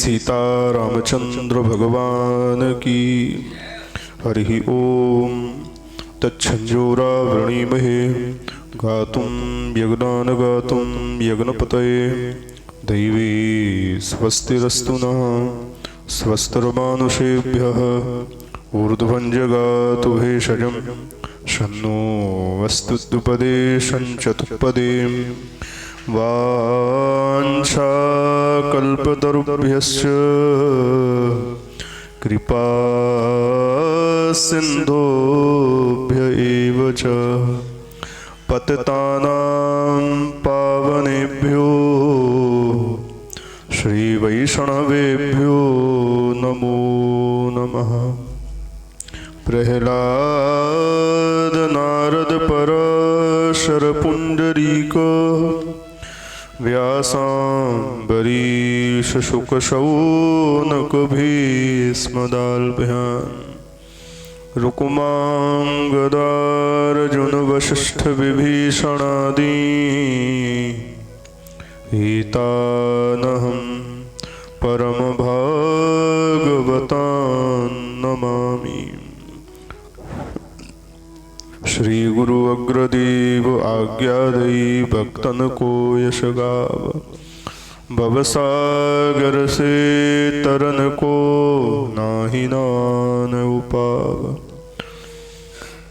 सीता रामचंद्र भगवान की। हरि ओम तच्छंजोरा वृणीमहे गातुं यज्ञान गातुं यज्ञपतये दैवी स्वस्तिरस्तु नः स्वस्तिर्मानुषेभ्यः ऊर्ध्वं जगातु भेषजं शन्नो वस्तुद्विपदे शञ्चतुपदे वाञ्छाकल्पतरुभ्यश्च कृपा सिन्धुभ्य एव च पतितानां पावनेभ्यो श्रीवैष्णवेभ्यो नमो नमः। प्रह्लाद नारद पराशर पुंडरीक व्यासाम्बरीश शुक शौनक भीष्मदाल्भ्यान् रुक्मांगदार्जुन वसिष्ठ विभीषणादि एतानहं परमभागवतान् नमामि। श्री गुरु अग्रदेव आज्ञादयी भक्तन को यश गाव भवसागर से तरन को नाही नान उपाव।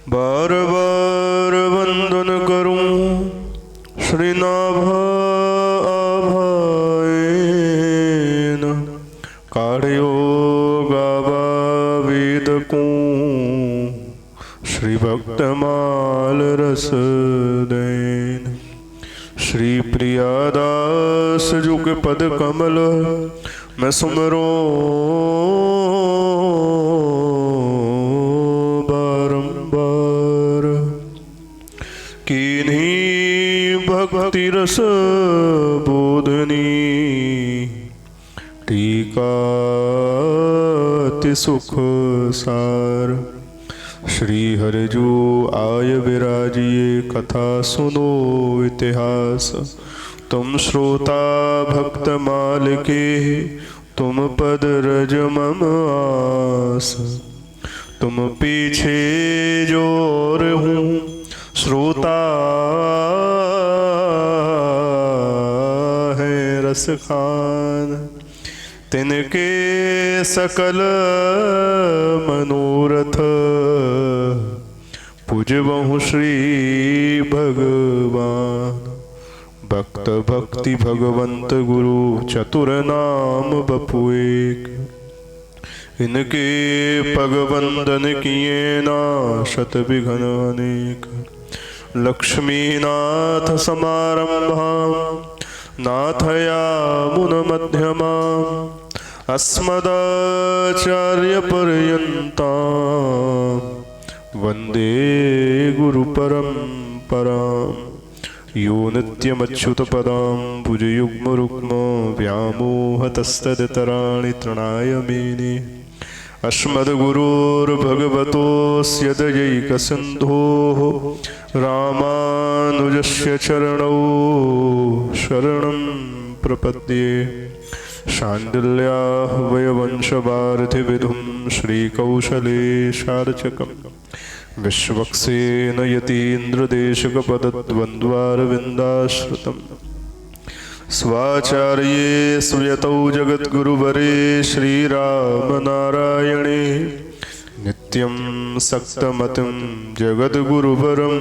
बार बार वंदन करूं श्रीनाभा आभाएन काढ़यो गावा वेद को श्री भक्तमाल रस दैन। श्री प्रियादास जुग पद कमल मैं सुमरो बारंबार कीन्ही भक्ति रस बोधनी टीका सुख सार। श्री हरि जो आय विराजिए कथा सुनो इतिहास तुम श्रोता भक्त माल के तुम पद रज मम आस। तुम पीछे जोर हूँ श्रोता है रस खान तिनके सकल मनोरथ पूजबहु श्री भगवान। भक्त भक्ति भगवंत गुरु चतुर नाम बपुएक इनके पग वंदन किए नाशत विघ्न अनेक। लक्ष्मी नाथ समारंभा नाथया मुन मध्यमा अस्मदाचार्य पर्यंता वंदे गुरु परंपरां। यो नित्यमच्युतपदां भुजयुग्म रुक्म व्यामोहतस्तदितराणि तृणाय मेने। अस्मद्गुरोर्भगवतोऽस्य दयैकसिन्धोः रामानुजस्य चरणौ शरणं प्रपद्ये। शाण्डिल्याः वयवंशवार्धिविधुं श्रीकौशलेशार्चकम् विश्वक्सेन यतीन्द्रदेशकपदद्वन्द्वारविन्दाश्रितम्। स्वाचार्ये स्वयतौ जगद्गुरुवरे श्रीरामनारायणे नित्यं सक्तमतिं जगद्गुरुवरं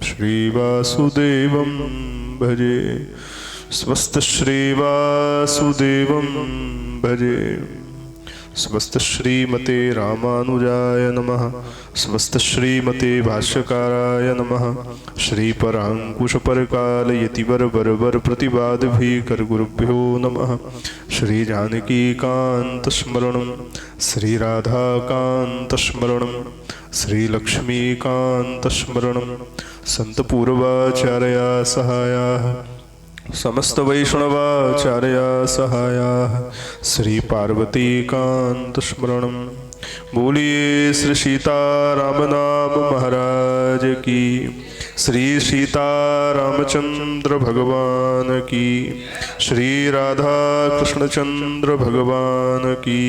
श्रीवासुदेवं भजे। स्वस्त श्रीवासुदेवं भजे। स्वस्त श्रीमते रामानुजाय नमः। स्वस्त श्रीमते भाष्यकाराय नमः। श्री परांकुश परकाल यतिवर बरबर प्रतिवाद भीकर गुरुभ्यो नमः। श्री जानकी कांत स्मरणं श्री राधा कांत स्मरणं श्री लक्ष्मी कांत स्मरणं संत पूर्वाचार्या सहायाः समस्त वैष्णवाचार्या सहायाः श्री पार्वती कांत स्मरणं। बोलिए श्री सीताराम नाम महाराज की। श्री सीता रामचंद्र भगवान की, श्री राधा कृष्णचंद्र भगवान की,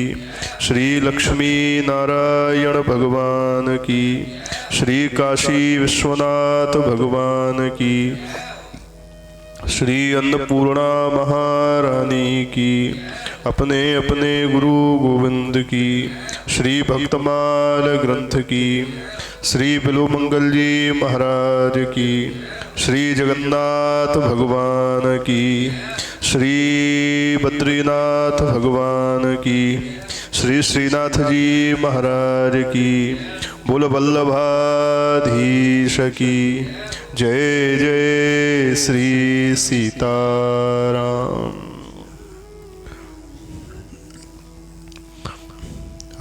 श्री लक्ष्मी नारायण भगवान की, श्री काशी विश्वनाथ भगवान की, श्री अन्नपूर्णा महारानी की, अपने अपने गुरु गोविंद की, श्री भक्तमाल ग्रंथ की, श्री बिल्वमंगल जी महाराज की, श्री जगन्नाथ भगवान की, श्री बद्रीनाथ भगवान की, श्री श्रीनाथ जी महाराज की, बोल वल्लभाधीश की जय जय श्री सीताराम।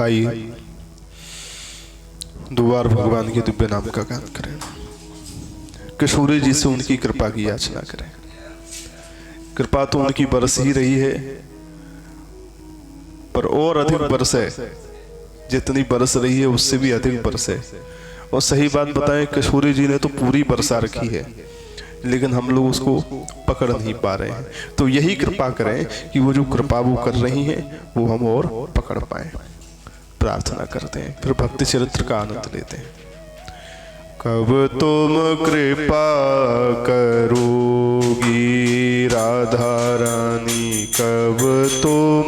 आइए दोबारा भगवान के दिव्य नाम का गान करें, किशोरी जी से उनकी कृपा की याचना करें। कृपा तो उनकी बरस ही रही है, पर और अधिक बरसे, जितनी बरस रही है उससे भी अधिक बरसे। और सही बात बताएं, किशोरी जी ने तो पूरी बरसा रखी है, लेकिन हम लोग उसको पकड़ नहीं पा रहे हैं। तो यही कृपा करें कि वो जो कृपा वो कर रही हैं वो हम और पकड़ पाए। प्रार्थना करते हैं, फिर भक्ति चरित्र का आनंद लेते हैं। कब तुम कृपा करोगी राधा रानी, कब तुम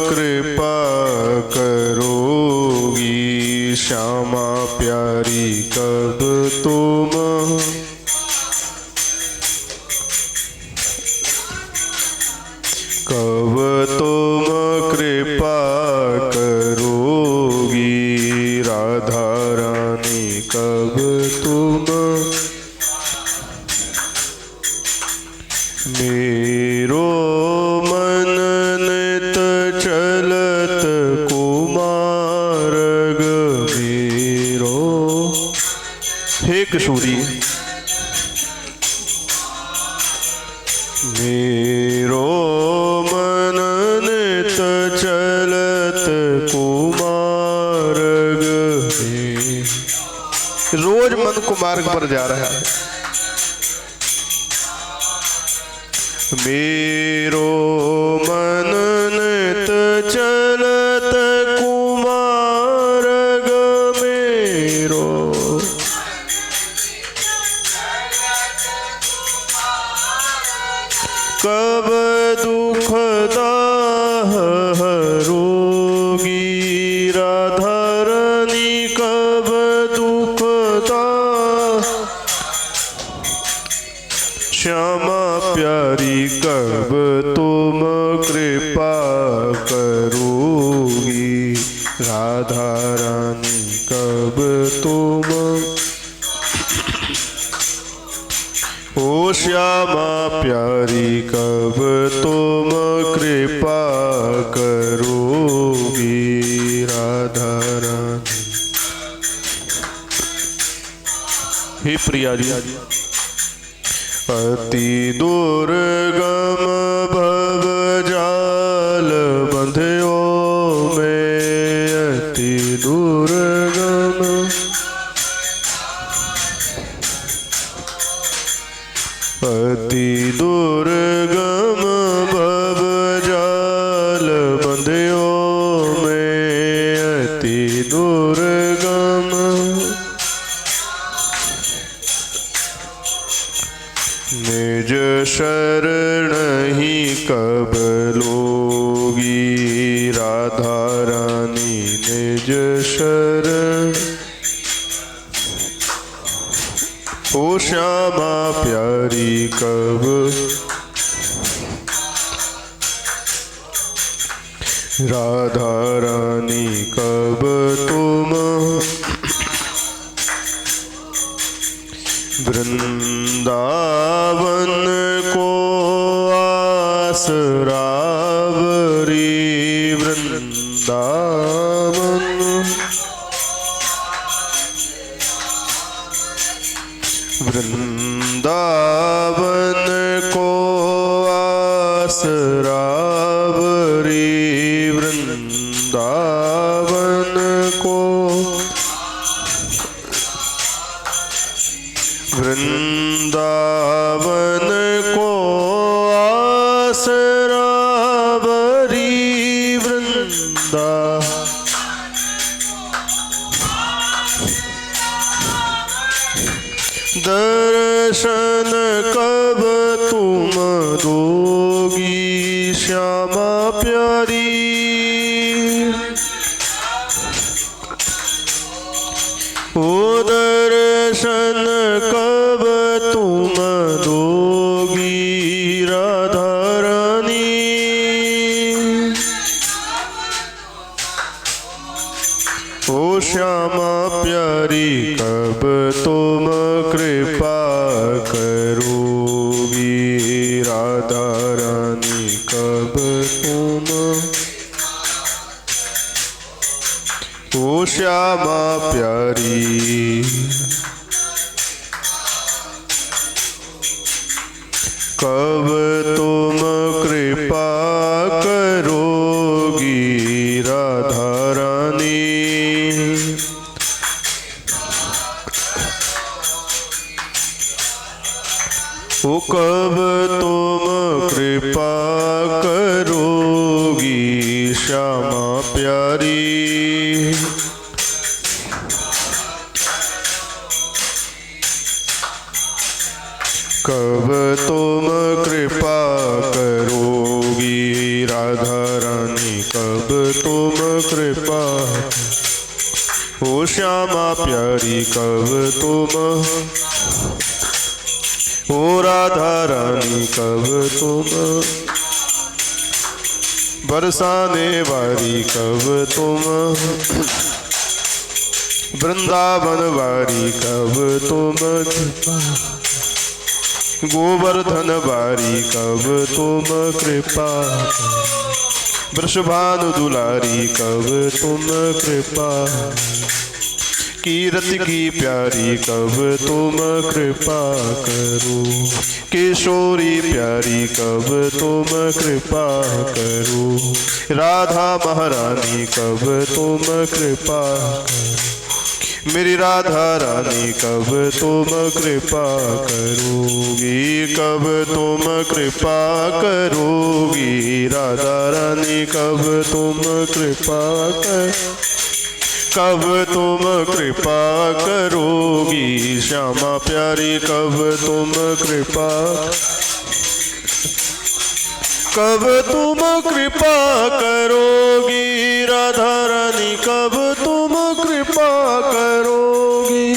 कृपा करोगी श्यामा प्यारी, कब तुम कृपा करोगी राधा रानी, कब तुम मेरो मन नित चलत कुमार्ग मेरो। हे किशोरी, मेरो मन नित चलत कुमार्ग में। रोज मन कुमार्ग पर जा रहा है। मेरो मन नित चलत कुमार्ग मेरो, कब दुख हरोगी राधा रानी, कब दुख श्यामा प्यारी, कब तुम कृपा करोगी राधा रानी, कब तुम ओ श्यामा प्यारी, कब तुम कृपा करोगी राधा रानी। हे प्रिया जी, अति दुर्गम भव जाल बंध्यो में, अति दुर्गम अति दुर्गम भव जाल बंध्यो में, अति दुर्गम निज शरण ही कब लोगी राधा रानी, निज शरण ओ श्यामा प्यारी, कब राधा रानी, कब तुम वृंदावन को आसरावरी, वृंदावन वृंदावन को आसरावरी, वृंदावन वृंदावन को आसरा बरी वृंदा दर्शन कब तुम दोगी श्यामा प्यारी। ओ दर्शन कब तुम दोगी राधा रानी। ओ श्यामा प्यारी कब तुम कृपा करोगी राधा रानी। कब तुम ओ श्यामा प्यारी कब तुम कृपा करोगी राधा रानी। ओ कब तुम कृपा करोगी श्यामा प्यारी। कब तुम कृपा करोगी राधा रानी। कब तुम कृपा ओ श्यामा प्यारी। कब तुम ओ राधा रानी। कब तुम बरसाने वाली। कब तुम वृंदावन वाली। कब तुम गोवर्धन वारी। कब तुम कृपा वृषभानु दुलारी। कब तुम कृपा कीरत की प्यारी। कब तुम कृपा करो किशोरी प्यारी। कब तुम कृपा करो राधा महारानी। कब तुम कृपा मेरी राधा रानी। कब तुम कृपा करोगी। कब तुम कृपा करोगी राधा रानी। कब तुम कृपा कब तुम कृपा करोगी श्यामा प्यारी। कब तुम कृपा कब तुम कृपा करोगी राधा रानी। कब तुम कृपा करोगी।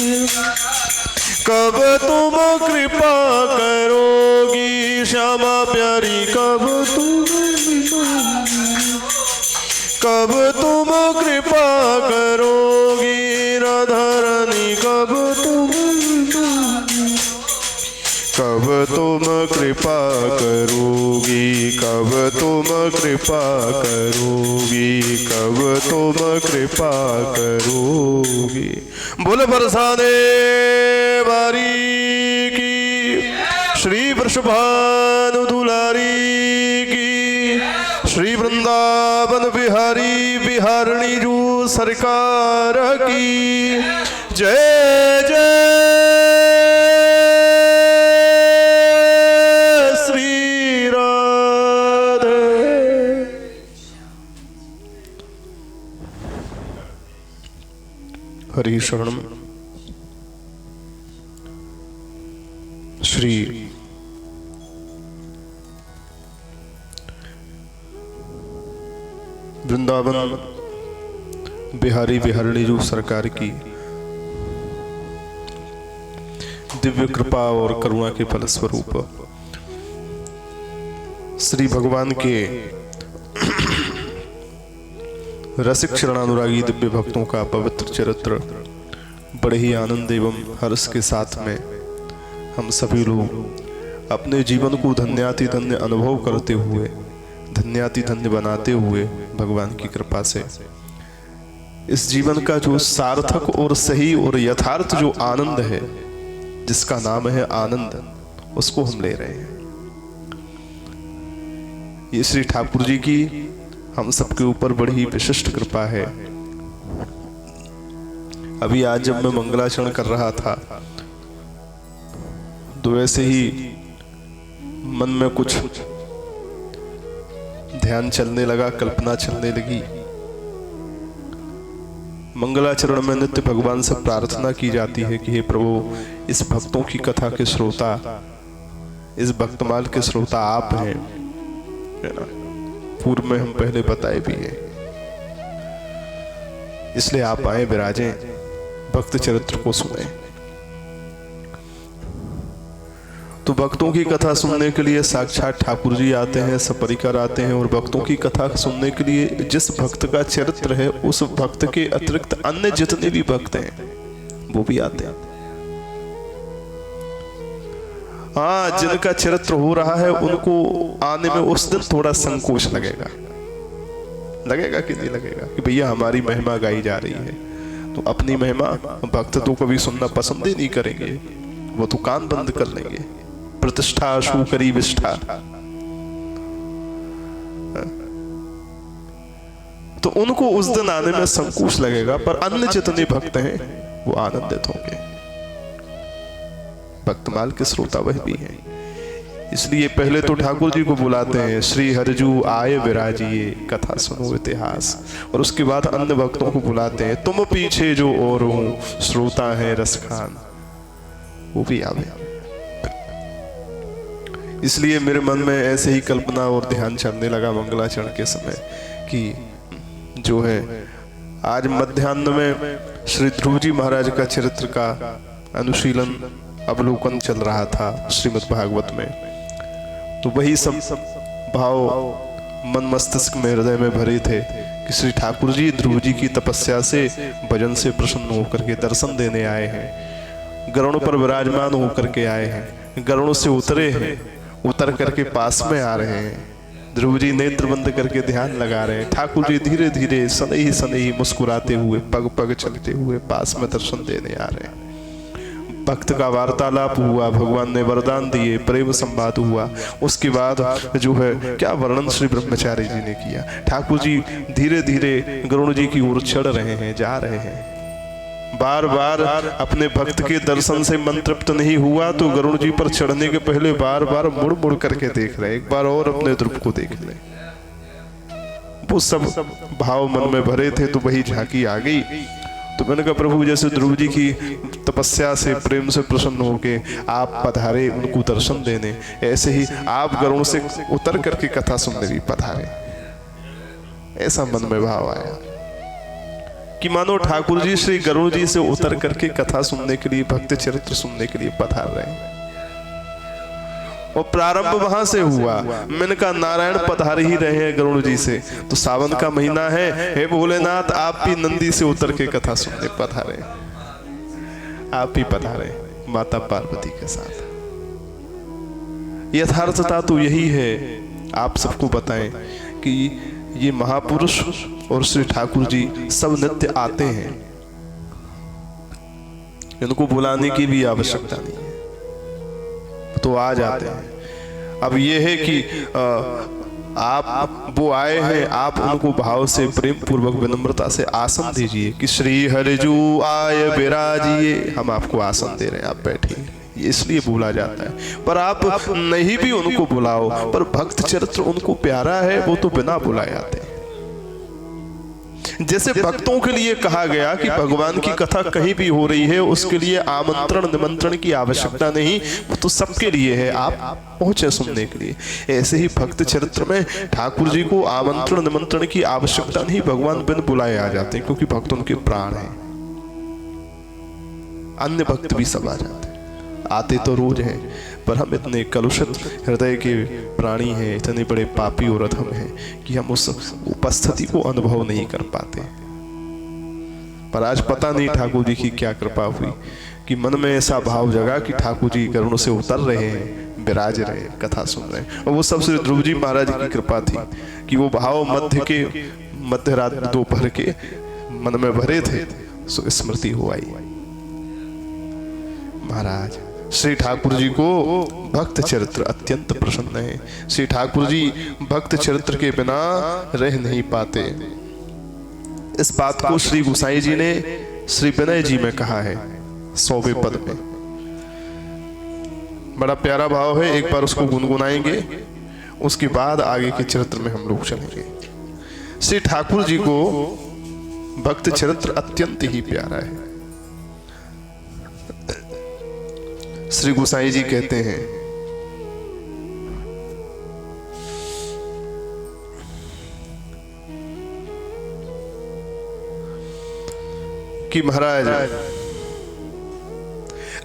कब तुम कृपा करोगी श्यामा प्यारी। कब तुम कृपा करोगी राधा रानी। कब तुम कृपा करोगी। कब तुम कृपा करोगी। कब तुम कृपा करोगी। बोल बरसाने वारी की श्री वृषभानु दुलारी की। श्री वृंदावन बिहारी बिहारणी जू सरकार की जय जय। हरि शरणम। श्री वृंदावन बिहारी बिहारणी जू सरकार की दिव्य कृपा और करुणा के फलस्वरूप श्री भगवान के रसिक शरणानुरागी दिव्य भक्तों का पवित्र चरित्र बड़े ही आनंद एवं हर्ष के साथ में हम सभी लोग अपने जीवन को धन्याति धन्य अनुभव करते हुए धन्याति धन्य बनाते हुए भगवान की कृपा से इस जीवन का जो सार्थक और सही और यथार्थ जो आनंद है, जिसका नाम है आनंद, उसको हम ले रहे हैं। ये श्री ठाकुर जी की हम सबके ऊपर बड़ी विशिष्ट कृपा है। अभी आज जब मैं मंगलाचरण कर रहा था तो वैसे ही मन में कुछ ध्यान चलने लगा, कल्पना चलने लगी। मंगलाचरण में नित्य भगवान से प्रार्थना की जाती है कि हे प्रभु, इस भक्तों की कथा के श्रोता, इस भक्तमाल के श्रोता आप हैं, है ना। पूर्व में हम पहले बताए भी हैं, इसलिए आप आए, विराजें, भक्त चरित्र को सुने। तो भक्तों की कथा सुनने के लिए साक्षात ठाकुर जी आते हैं, सपरिकर आते हैं। और भक्तों की कथा सुनने के लिए जिस भक्त का चरित्र है, उस भक्त के अतिरिक्त अन्य जितने भी भक्त हैं वो भी आते हैं। हाँ, जिनका चरित्र हो रहा है उनको आने में उस दिन थोड़ा संकोच लगेगा कि नहीं लगेगा कि भैया हमारी महिमा गाई जा रही है। तो अपनी महिमा भक्त तो कभी सुनना पसंद ही नहीं करेंगे, वो तो कान बंद कर लेंगे। प्रतिष्ठा शू करी विष्ठा, तो उनको उस दिन आने में संकोच लगेगा, पर अन्य जितने भक्त हैं वो आनंदित होंगे। भक्तमाल के श्रोता वह भी हैं। इसलिए पहले तो ठाकुर जी को बुलाते हैं, श्री हरिजू आए विराजिए, कथा सुनो इतिहास। और उसके बाद अन्य भक्तों को बुलाते हैं, तुम पीछे जो और हो, श्रोता है रसखान, वो भी आवे। इसलिए मेरे मन में ऐसे ही कल्पना और ध्यान चलने लगा मंगलाचरण के समय कि जो है आज मध्याह्न में श्री ध्रुव जी महाराज का चरित्र का अनुशीलन, अवलोकन चल रहा था श्रीमद् भागवत में। तो वही सब भाव मन मस्तिष्क में, हृदय में भरे थे कि श्री ठाकुर जी ध्रुव जी की तपस्या से, भजन से प्रसन्न होकर के दर्शन देने आए हैं, गरुड़ पर विराजमान होकर के आए हैं, गरुड़ से उतरे हैं, उतर करके पास में आ रहे हैं। ध्रुव जी नेत्र बंद करके ध्यान लगा रहे हैं, ठाकुर जी धीरे धीरे सनई सनई मुस्कुराते हुए, पग पग चलते हुए पास में दर्शन देने आ रहे हैं। भक्त का वार्तालाप हुआ, भगवान ने वरदान दिए, प्रेम संवाद हुआ। उसके बाद जो है क्या वर्णन श्री ब्रह्मचारी जी ने किया। ठाकुर जी धीरे धीरे गरुड़ जी की ओर चढ़ रहे हैं, जा रहे हैं। बार बार अपने भक्त के दर्शन से मन तृप्त नहीं हुआ तो गरुड़ जी पर चढ़ने के पहले बार बार मुड़ मुड़ करके देख रहे, एक बार और अपने ध्रुव को देख ले। वो सब भाव मन में भरे थे, तो वही झांकी आ गई। तो मैंने कहा प्रभु, जैसे ध्रुव जी की तपस्या से, प्रेम से प्रसन्न होके आप पधारे उनको दर्शन देने, ऐसे ही आप गरुड़ से उतर करके कथा सुनने भी पधारे। ऐसा मन में भाव आया कि मानो ठाकुर जी श्री गरुड़ जी से उतर करके कथा सुनने के लिए, भक्त चरित्र सुनने के लिए पधार रहे हैं। और प्रारंभ वहां से हुआ। मैंने कहा नारायण पधार ही रहे हैं गरुड़ जी से, तो सावन का महीना है, हे भोलेनाथ आप भी नंदी से उतर के कथा सुनने पधारे, आप ही पधारे माता पार्वती के साथ। यथार्थता तो यही है, आप सबको बताएं कि ये महापुरुष और श्री ठाकुर जी सब नित्य आते हैं, इनको बुलाने की भी आवश्यकता नहीं है, तो आ जाते हैं। अब ये है कि आप वो आए हैं, आप उनको भाव से, प्रेम पूर्वक, विनम्रता से आसन दीजिए कि श्री हरिजू आए विराजिए, हम आपको आसन दे रहे हैं, आप बैठिए। ये इसलिए बोला जाता है। पर आप नहीं भी उनको बुलाओ, पर भक्त चरित्र उनको प्यारा है, वो तो बिना बुलाए आते हैं। जैसे भक्तों के लिए कहा गया कि भगवान की कथा कहीं भी हो रही है, उसके लिए आमंत्रण निमंत्रण की आवश्यकता नहीं, वो तो सबके लिए है, आप पहुंचे सुनने के लिए। ऐसे ही भक्त चरित्र में ठाकुर जी को आमंत्रण निमंत्रण की आवश्यकता नहीं, भगवान बिन बुलाए आ जाते हैं, क्योंकि भक्त उनके प्राण हैं। अन्य भक्त भी सब आ जाते हैं, आते तो रोज हैं, पर हम इतने कलुषित हृदय के प्राणी हैं, इतने बड़े पापी और अधम हैं कि हम उस उपस्थिति को अनुभव नहीं कर पाते। पर आज पता नहीं ठाकुर जी की क्या कृपा हुई कि मन में ऐसा भाव जगा कि ठाकुर जी गरुड़ से उतर रहे हैं, विराज रहे हैं, कथा सुन रहे हैं। और वो सब श्री ध्रुव जी महाराज की कृपा थी कि वो भाव मध्य रात दोपहर के मन में भरे थे, सो स्मृति हो आई। महाराज श्री ठाकुर जी को भक्त चरित्र अत्यंत प्रसन्न है। श्री ठाकुर जी भक्त चरित्र के बिना रह नहीं पाते। इस बात को श्री गोसाई जी ने श्री विनय जी में कहा है 100वें पद में। बड़ा प्यारा भाव है, एक बार उसको गुनगुनाएंगे, उसके बाद आगे के चरित्र में हम लोग चलेंगे। श्री ठाकुर जी को भक्त चरित्र अत्यंत ही प्यारा है। श्री गोसाई जी कहते हैं कि महाराज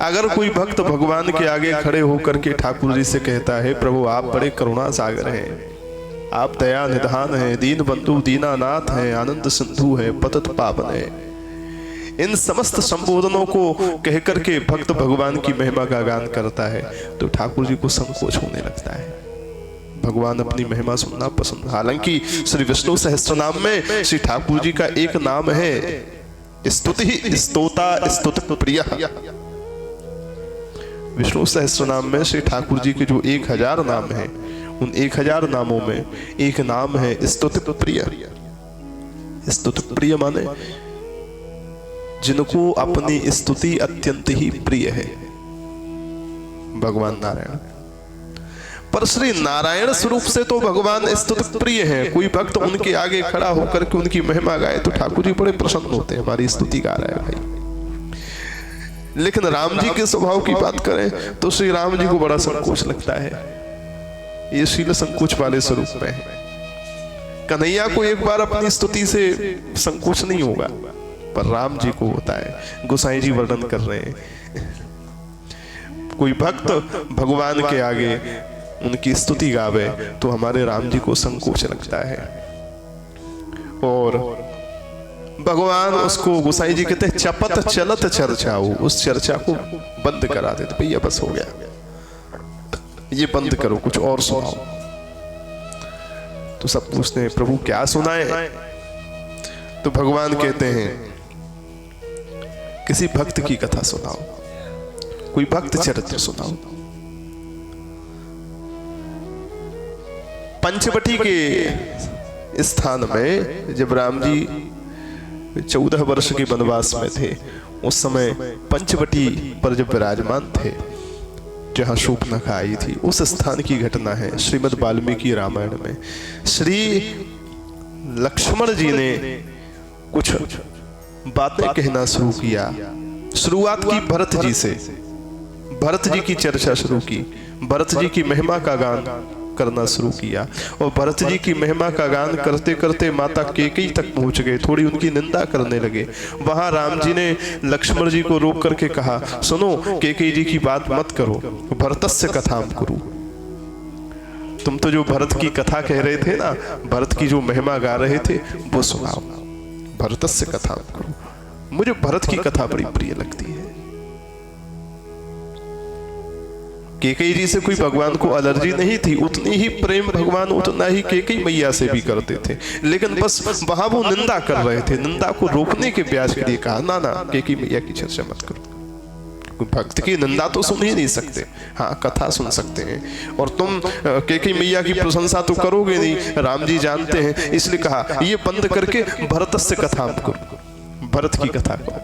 अगर कोई भक्त भगवान के आगे खड़े होकर के ठाकुर जी से कहता है, प्रभु आप बड़े करुणा सागर हैं, आप दया निधान हैं, दीन बंधु दीनानाथ हैं, आनंद सिंधु है, पतित पावन है, इन समस्त संबोधनों को कहकर के भक्त भगवान की महिमा का गान करता है, तो ठाकुर जी को संकोच होने लगता है। भगवान अपनी महिमा सुनना पसंद। हालांकि श्री विष्णु सहस्त्रनाम में श्री ठाकुर जी का एक नाम है स्तुति स्तोता स्तुत प्रिय। विष्णु सहस्त्रनाम में श्री ठाकुर जी के जो 1000 नाम हैं, उन 1000 नामों में एक नाम है स्तुति प्रिय। स्तुति प्रिय माने जिनको अपनी स्तुति अत्यंत ही प्रिय है, भगवान नारायण। पर श्री नारायण स्वरूप से तो भगवान स्तुति प्रिय हैं। कोई भक्त उनके आगे खड़ा होकर के उनकी महिमा गाए तो ठाकुर जी बड़े प्रसन्न होते हैं, हमारी स्तुति गा रहा है भाई। लेकिन राम जी के स्वभाव की बात करें तो श्री राम जी को बड़ा संकोच लगता है, ये शील संकोच वाले स्वरूप में है। कन्हैया को एक बार अपनी स्तुति से संकोच नहीं होगा, पर राम जी को होता है। गोसाई जी वर्णन कर रहे हैं, कोई भक्त भगवान के आगे उनकी स्तुति गावे तो हमारे राम जी को संकोच लगता है, और भगवान उसको, गोसाई जी कहते हैं, चपत चलत चर्चाओ, उस चर्चा को बंद करा देते, भैया बस हो गया, ये बंद करो, कुछ और सुनाओ। तो सब पूछते हैं प्रभु क्या सुनाए? तो भगवान कहते हैं किसी भक्त की कथा सुनाओ, कोई भक्त चरित्र सुनाओ। पंचवटी के स्थान में जब राम जी 14 वर्ष के वनवास में थे, उस समय पंचवटी पर जब विराजमान थे, जहां शूर्पणखा आई थी, उस स्थान की घटना है श्रीमद् वाल्मीकि रामायण में। श्री लक्ष्मण जी ने कुछ बातें कहना शुरू किया। शुरुआत की भरत जी से, भरत जी की चर्चा शुरू की, भरत जी की महिमा का गान करना शुरू किया, और भरत जी की महिमा का गान करते करते माता कैकेयी तक पहुंच गए, थोड़ी उनकी निंदा करने लगे। वहां राम जी ने लक्ष्मण जी को रोक करके कहा, सुनो कैकेयी जी की बात मत करो, भरतस्य कथाम कुरु। तुम तो जो भरत की कथा कह रहे थे ना, भरत की जो महिमा गा रहे थे, वो सुनाओ, भरतस्य कथाम कुरु। मुझे भरत की कथा बड़ी प्रिय लगती है। कैकेयी जी से कोई भगवान को एलर्जी नहीं थी, उतनी ही प्रेम भगवान उतना ही कैकेयी मैया से भी करते थे, लेकिन बस वहां वो निंदा कर रहे थे। निंदा को रोकने के ब्याज के लिए कहा, ना ना कैकेयी मैया की चर्चा मत करो, कोई भक्त की निंदा तो सुन ही नहीं सकते, हाँ कथा सुन सकते हैं। और तुम कैकेयी मैया की प्रशंसा तो करोगे नहीं, राम जी जानते हैं, इसलिए कहा ये बंद करके भरतस्य कथाम करो, भरत की कथा करो।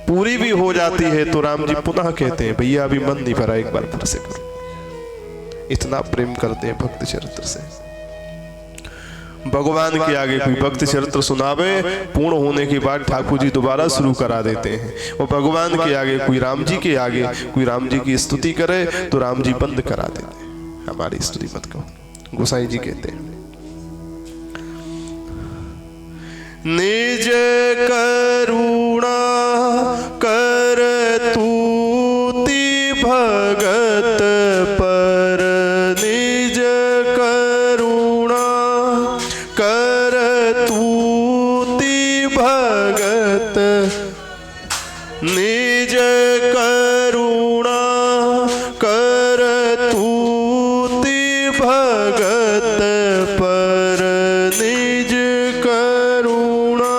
पूरी भी हो जाती है तो राम जी पुनः कहते हैं, भैया अभी मन नहीं भरा, एक बार फिर से करो। इतना प्रेम करते हैं भक्त चरित्र से। भगवान के आगे कोई भक्त चरित्र सुनावे, पूर्ण होने के बाद ठाकुर जी दोबारा शुरू करा देते हैं। और भगवान के आगे कोई, राम जी के आगे कोई राम जी की स्तुति करे तो राम जी बंद करा देते हैं, हमारी स्तुति मत करो। गोसाई जी कहते हैं, निज करुणा कर तूति भगत पर, निज करुणा कर तूति भगत, निज करुणा कर तूति भगत पर, निज करुणा।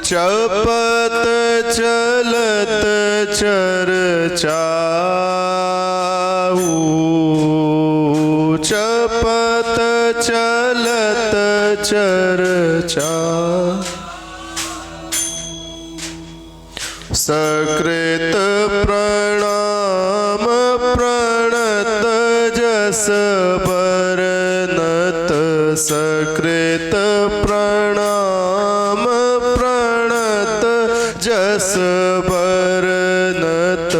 चपत चलत चर्चाऊ, चपत चलत चर्चा। सकृत प्रणाम प्रणत जस बरनत सकृत प्रणाम प्रणत जस बरनत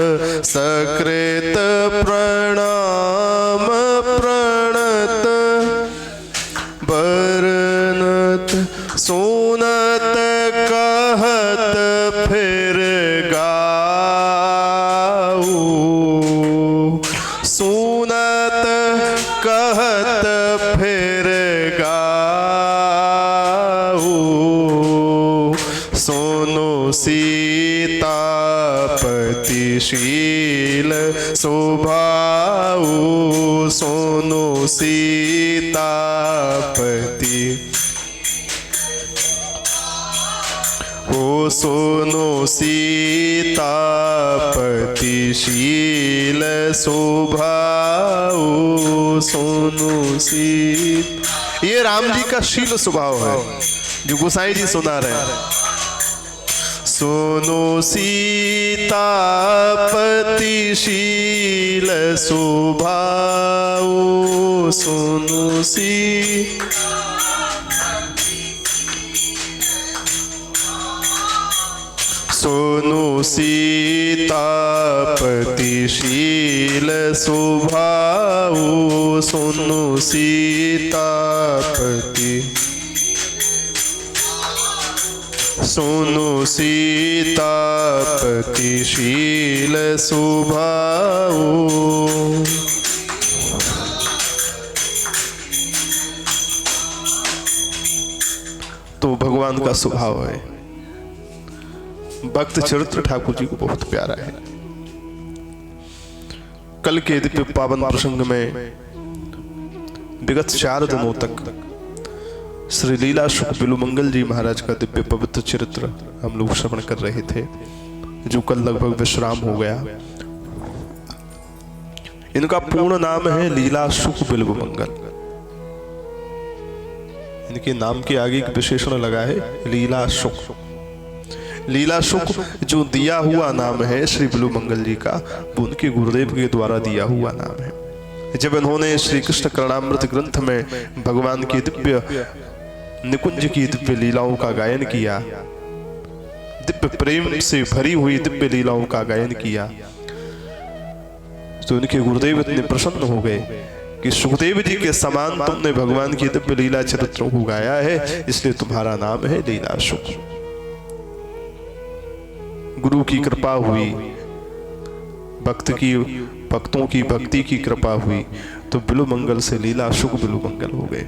सकृत प्रणाम प्रणत बरनत सुनत कहत फिर गाऊ सुनत कहत फिर गाऊ सुनो सीतापतिशील स्वभाऊ सुनो सीतापति ओ सुनो सीतापतिशील स्वभाऊ सुनो सीता। ये राम जी का शील स्वभाव है जो गोसाई जी सुना रहे हैं। सुनो सीतापतिशील स्वभाऊ सुनो सुनो सीतापतिशील स्वभाऊ सुनो सीतापति सुनो सीतापतिशील स्वभाऊ। तो भगवान का स्वभाव है। भक्त चरित्र ठाकुर जी को बहुत प्यारा है। कल के दिव्य पावन प्रसंग में विगत 4 दिनों तक श्री लीला शुक बिल्वमंगल जी महाराज का दिव्य पवित्र चरित्र हम लोग श्रवण कर रहे थे, जो कल लगभग विश्राम हो गया। इनका पूर्ण नाम है लीला शुक बिल्वमंगल। इनके नाम के आगे एक विशेषण लगा है लीला शुक। लीला शुक जो दिया हुआ नाम है श्री बिल्वमंगल जी का, वो उनके गुरुदेव के द्वारा दिया हुआ नाम है। जब इन्होंने श्री कृष्ण करणामृत ग्रंथ में भगवान की दिव्य निकुंज की दिव्य लीलाओं का गायन किया, दिव्य प्रेम से भरी हुई दिव्य लीलाओं का गायन किया, तो उनके गुरुदेव इतने प्रसन्न हो गए कि सुखदेव जी के समान तुमने भगवान की दिव्य लीला चरित्रों को गाया है, इसलिए तुम्हारा नाम है लीला शुक। गुरु की कृपा हुई, भक्तों की भक्ति की कृपा हुई, तो बिल्वमंगल से लीला शुक बिल्वमंगल हो गए।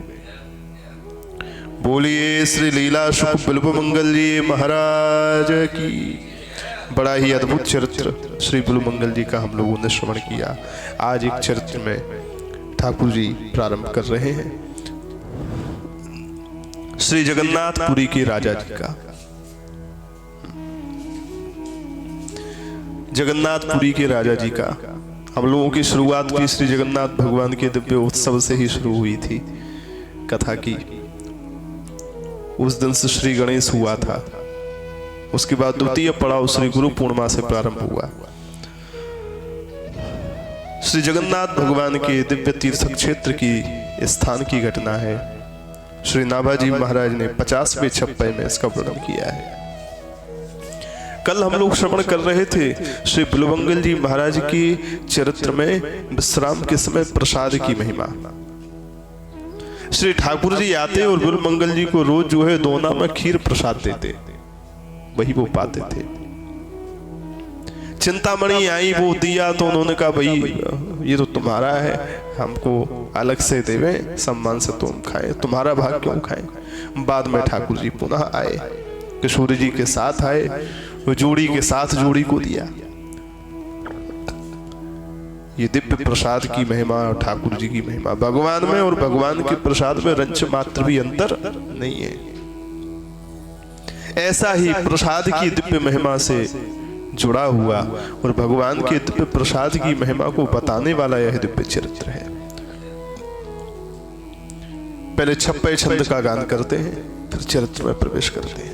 बोलिए श्री लीला शुक बिल्वमंगल जी महाराज की। बड़ा ही अद्भुत चरित्र श्री बिल्वमंगल जी का हम लोगों ने श्रवण किया। आज एक चरित्र में ठाकुर जी प्रारंभ कर रहे हैं श्री जगन्नाथपुरी के राजा जी का। जगन्नाथपुरी के राजा जी का हम लोगों की शुरुआत की श्री जगन्नाथ भगवान के दिव्य उत्सव से ही शुरू हुई थी कथा की। उस दिन से श्री गणेश हुआ था, उसके बाद द्वितीय पड़ाव श्री गुरु पूर्णिमा से प्रारंभ हुआ। श्री जगन्नाथ भगवान के दिव्य तीर्थ क्षेत्र की स्थान की घटना है। श्री नाभाजी महाराज ने 50वें छप्पे में इसका वर्णन किया है। कल हम लोग श्रवण कर रहे थे श्री बिल्वमंगल जी महाराज की चरित्र में विश्राम के समय प्रसाद की महिमा। श्री ठाकुर जी आते और बिल्वमंगल जी को रोज जो है दोना में खीर प्रसाद देते, वही वो पाते थे। चिंतामणि आई, वो दिया तो उन्होंने कहा भाई ये तो तुम्हारा है, हमको अलग से देवे, सम्मान से तुम खाए, तुम्हारा भाग क्यों खाए। बाद में ठाकुर जी पुनः आए, किशोरी जी के साथ आए, वो जोड़ी के साथ जोड़ी को दिया। ये दिव्य प्रसाद की महिमा और ठाकुर जी की महिमा, भगवान में और भगवान के प्रसाद में रंच मात्र भी अंतर नहीं है। ऐसा ही प्रसाद की दिव्य महिमा से जुड़ा हुआ और भगवान के दिव्य प्रसाद की महिमा को बताने वाला यह दिव्य चरित्र है। पहले छप्पे छंद का गान करते हैं, फिर चरित्र में प्रवेश करते हैं।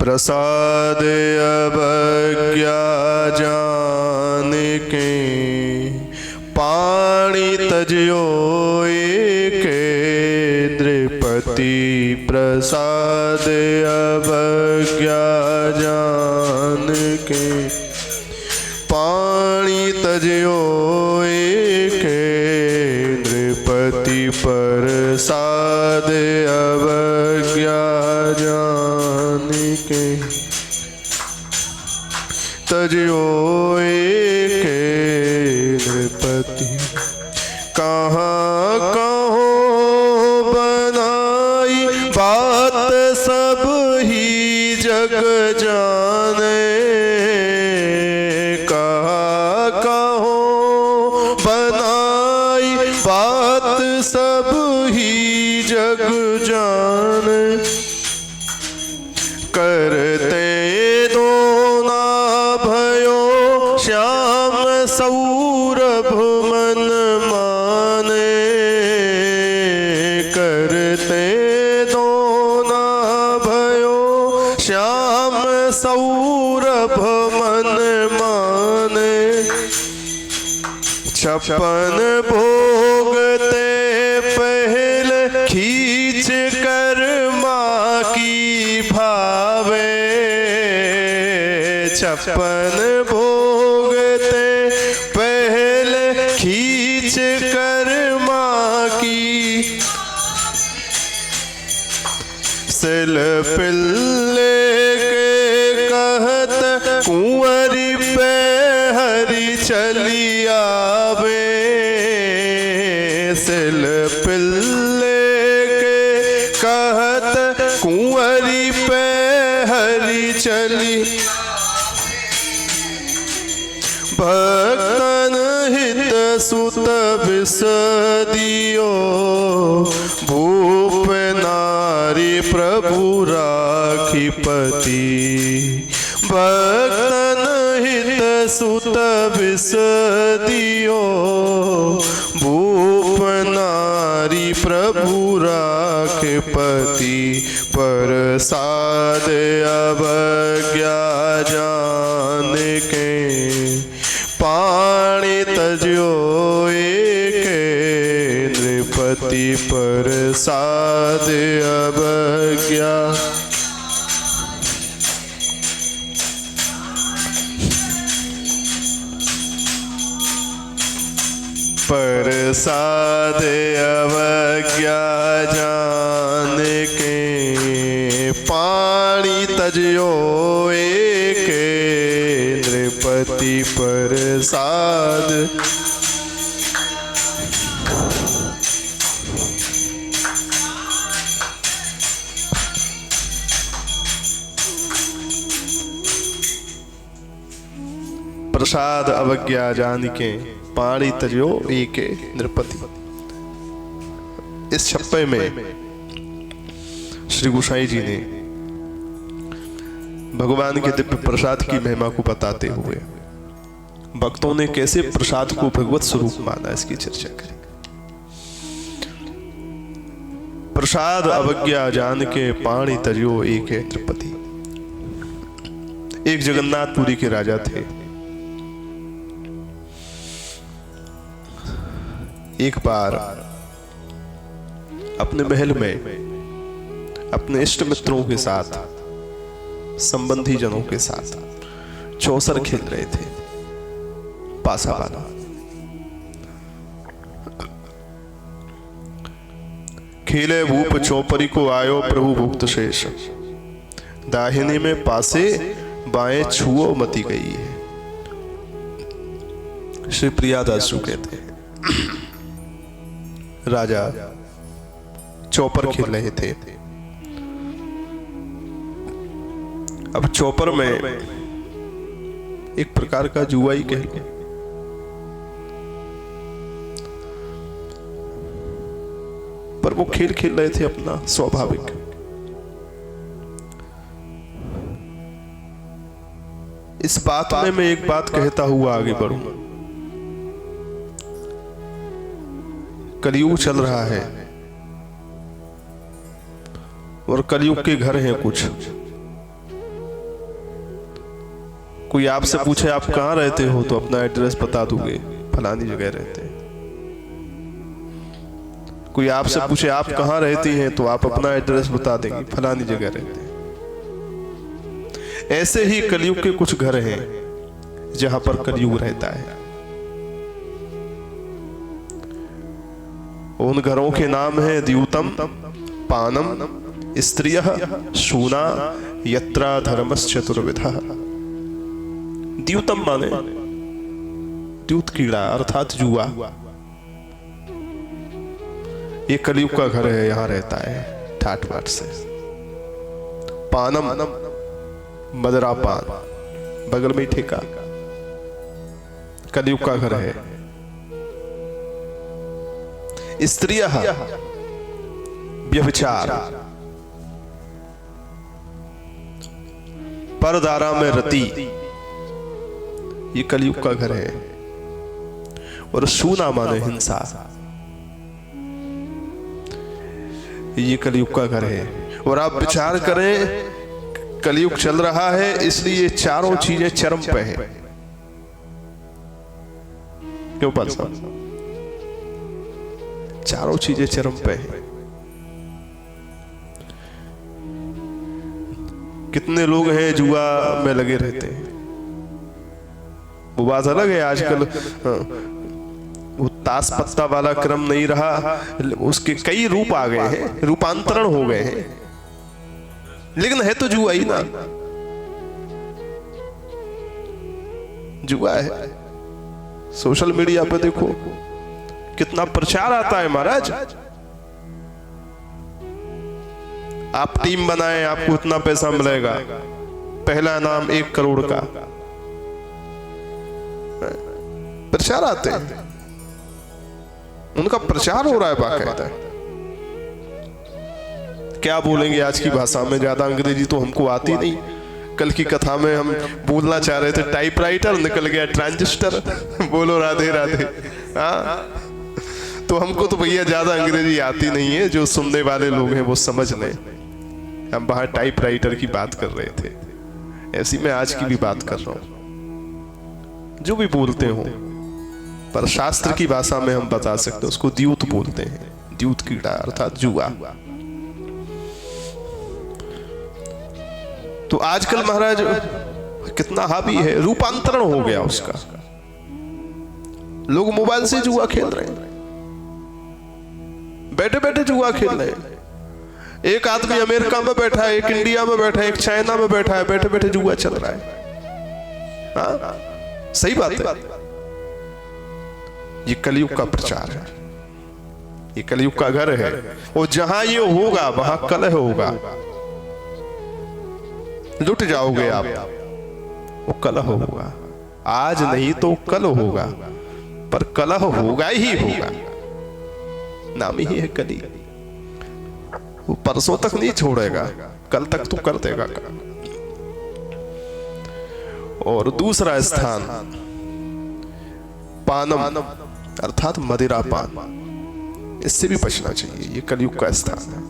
प्रसाद अवज्ञा जान के पाणी तजयो एके नृपति प्रसाद अवज्ञा जान के पाणी तजयो एके नृपति प्रसाद अवज्ञा जान के तजयो एके नृपति कहाँ कहो बनाई बात सब ही जग जाने कहाँ कहो बनाई बात सब ही जग जाने करते दो ना भयो श्याम सौरभ मन माने करते दो ना भयो श्याम सौरभ मन माने छप्पन भोगते पहले खींच कर माँ की भावे छप्पन भोगते पहले खींच कर माँ की सिल पिल्ले के कहत कुंवरी पे हरी चली आवे सिल पिल्ले के कहत कुंवरी पे हरी चली भक्तन हित सुत विसदियो भूप नारी प्रभु राखी पति भक्तन हित सुत विसदियो भूप नारी प्रभु राखी पति प्रसाद अवज्ञा जान के पाणी तजयो एके नृपति प्रसाद अवज्ञा प्रसाद अवज्ञा जान के पाणी तजयो एके नृपति प्रसाद प्रसाद अवज्ञा जान के पाणी तजयो एके नृपति। इस छप्पे में श्री गोसाई जी ने भगवान के दिव्य प्रसाद की महिमा को बताते हुए भक्तों ने कैसे प्रसाद को भगवत स्वरूप माना इसकी चर्चा करें। प्रसाद अवज्ञा जान के पाणी तजयो एके नृपति। एक जगन्नाथपुरी के राजा थे। एक बार अपने महल में अपने इष्ट मित्रों के साथ संबंधी जनों के साथ चौसर खेल रहे थे, पासा वाला। खेले भूप चौपरी को आयो प्रभु भुक्त शेष, दाहिने में पासे बाएं छुओ मती गई है। श्री प्रियादास जी कहते हैं राजा चौपर खेल रहे थे। अब चौपर में एक प्रकार का जुआ ही कह लो। पर वो खेल खेल रहे थे अपना स्वाभाविक। इस बात में मैं एक बात कहता हुआ आगे बढ़ूं। कलयुग चल रहा है और कलयुग के घर हैं कुछ कोई आपसे पूछे आप कहाँ रहते हो तो अपना एड्रेस बता दोगे, फलानी जगह रहते हैं। कोई आपसे पूछे आप कहाँ रहती हैं तो आप अपना एड्रेस बता देंगे, फलानी जगह रहते हैं। ऐसे ही कलयुग के कुछ घर हैं जहां पर कलयुग रहता है। उन घरों के नाम है द्यूतम, पानम, स्त्रियः, शूना, यत्रा धर्मश्चतुर्विधः। द्यूतम माने द्यूत कीड़ा अर्थात जुआ। ये कलयुग का घर है, यहां रहता है ठाट बाट से। पानम मदरा पान, बगल में ही ठेका, कलयुग का घर है। स्त्रियः व्यभिचार, परदारा में रति, ये कलयुग का घर है। और शूना माने हिंसा, ये कलयुग का घर है। और आप विचार करें, कलयुग चल रहा है इसलिए ये चारों चीजें चरम पे है। क्यों पाल साहब? चारों चीजें चरम पे है। कितने लोग हैं जुआ में लगे रहते हैं, वो बात अलग है। आजकल वो ताश पत्ता वाला क्रम नहीं रहा, उसके कई रूप आ गए हैं, रूपांतरण हो गए हैं, लेकिन है तो जुआ ही ना। जुआ है। सोशल मीडिया पे देखो कितना प्रचार आता है महाराज। आप टीम बनाएं, आपको इतना पैसा मिलेगा, पहला इनाम 1 करोड़ का। प्रचार आते हैं, उनका प्रचार हो रहा है बाकायदा। क्या बोलेंगे आज की भाषा में, ज्यादा अंग्रेजी तो हमको आती नहीं। कल की कथा में हम बोलना चाह रहे थे टाइपराइटर, निकल गया ट्रांजिस्टर। बोलो राधे राधे। हाँ, तो हमको तो भैया ज्यादा अंग्रेजी आती नहीं है, जो सुनने वाले लोग हैं वो समझ लें। हम बाहर टाइपराइटर की बात कर रहे थे, ऐसी मैं आज की भी बात कर रहा हूं। जो भी बोलते हो, पर शास्त्र की भाषा में हम बता सकते हैं, उसको द्यूत बोलते हैं। द्यूत कीड़ा अर्थात जुआ। तो आजकल महाराज कितना हावी है, रूपांतरण हो गया उसका। लोग मोबाइल से जुआ खेल रहे हैं, बैठे बैठे जुआ खेल रहे हैं। एक आदमी अमेरिका में बैठा है, एक इंडिया में बैठा है, एक चाइना में बैठा है, बैठे बैठे जुआ चल रहा है। हाँ, सही बात है। ये कलयुग का प्रचार है, ये कलयुग का घर है। और जहां ये होगा वहां कलह होगा, लुट जाओगे आप, वो कलह होगा। आज नहीं तो कल होगा, पर कलह होगा ही होगा। नाम ही है कली। वो परसों तक नहीं छोड़ेगा, कल तक तो कर देगा। और दूसरा स्थान पानम अर्थात मदिरा पान, इससे भी बचना चाहिए। ये कलयुग का स्थान है।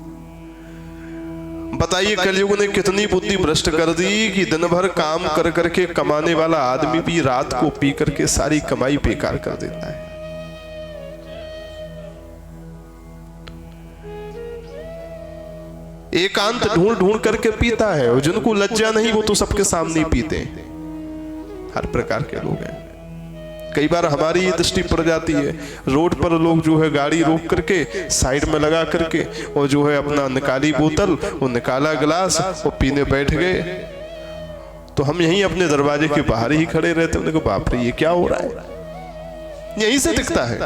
बताइए कलयुग ने कितनी बुद्धि भ्रष्ट कर दी कि दिन भर काम कर करके कमाने वाला आदमी भी रात को पी करके सारी कमाई बेकार कर देता है। एकांत ढूंढ ढूंढ करके पीता है, और जिनको लज्जा नहीं वो तो सबके सामने पीते हैं। हर प्रकार के लोग हैं। कई बार हमारी ये दृष्टि पड़ जाती है, रोड पर लोग जो है गाड़ी रोक करके साइड में लगा करके, और जो है अपना निकाली बोतल, वो निकाला गिलास, वो पीने बैठ गए। तो हम यहीं अपने दरवाजे के बाहर ही खड़े रहते हैं। बाप रे, ये क्या हो रहा है? यहीं से दिखता है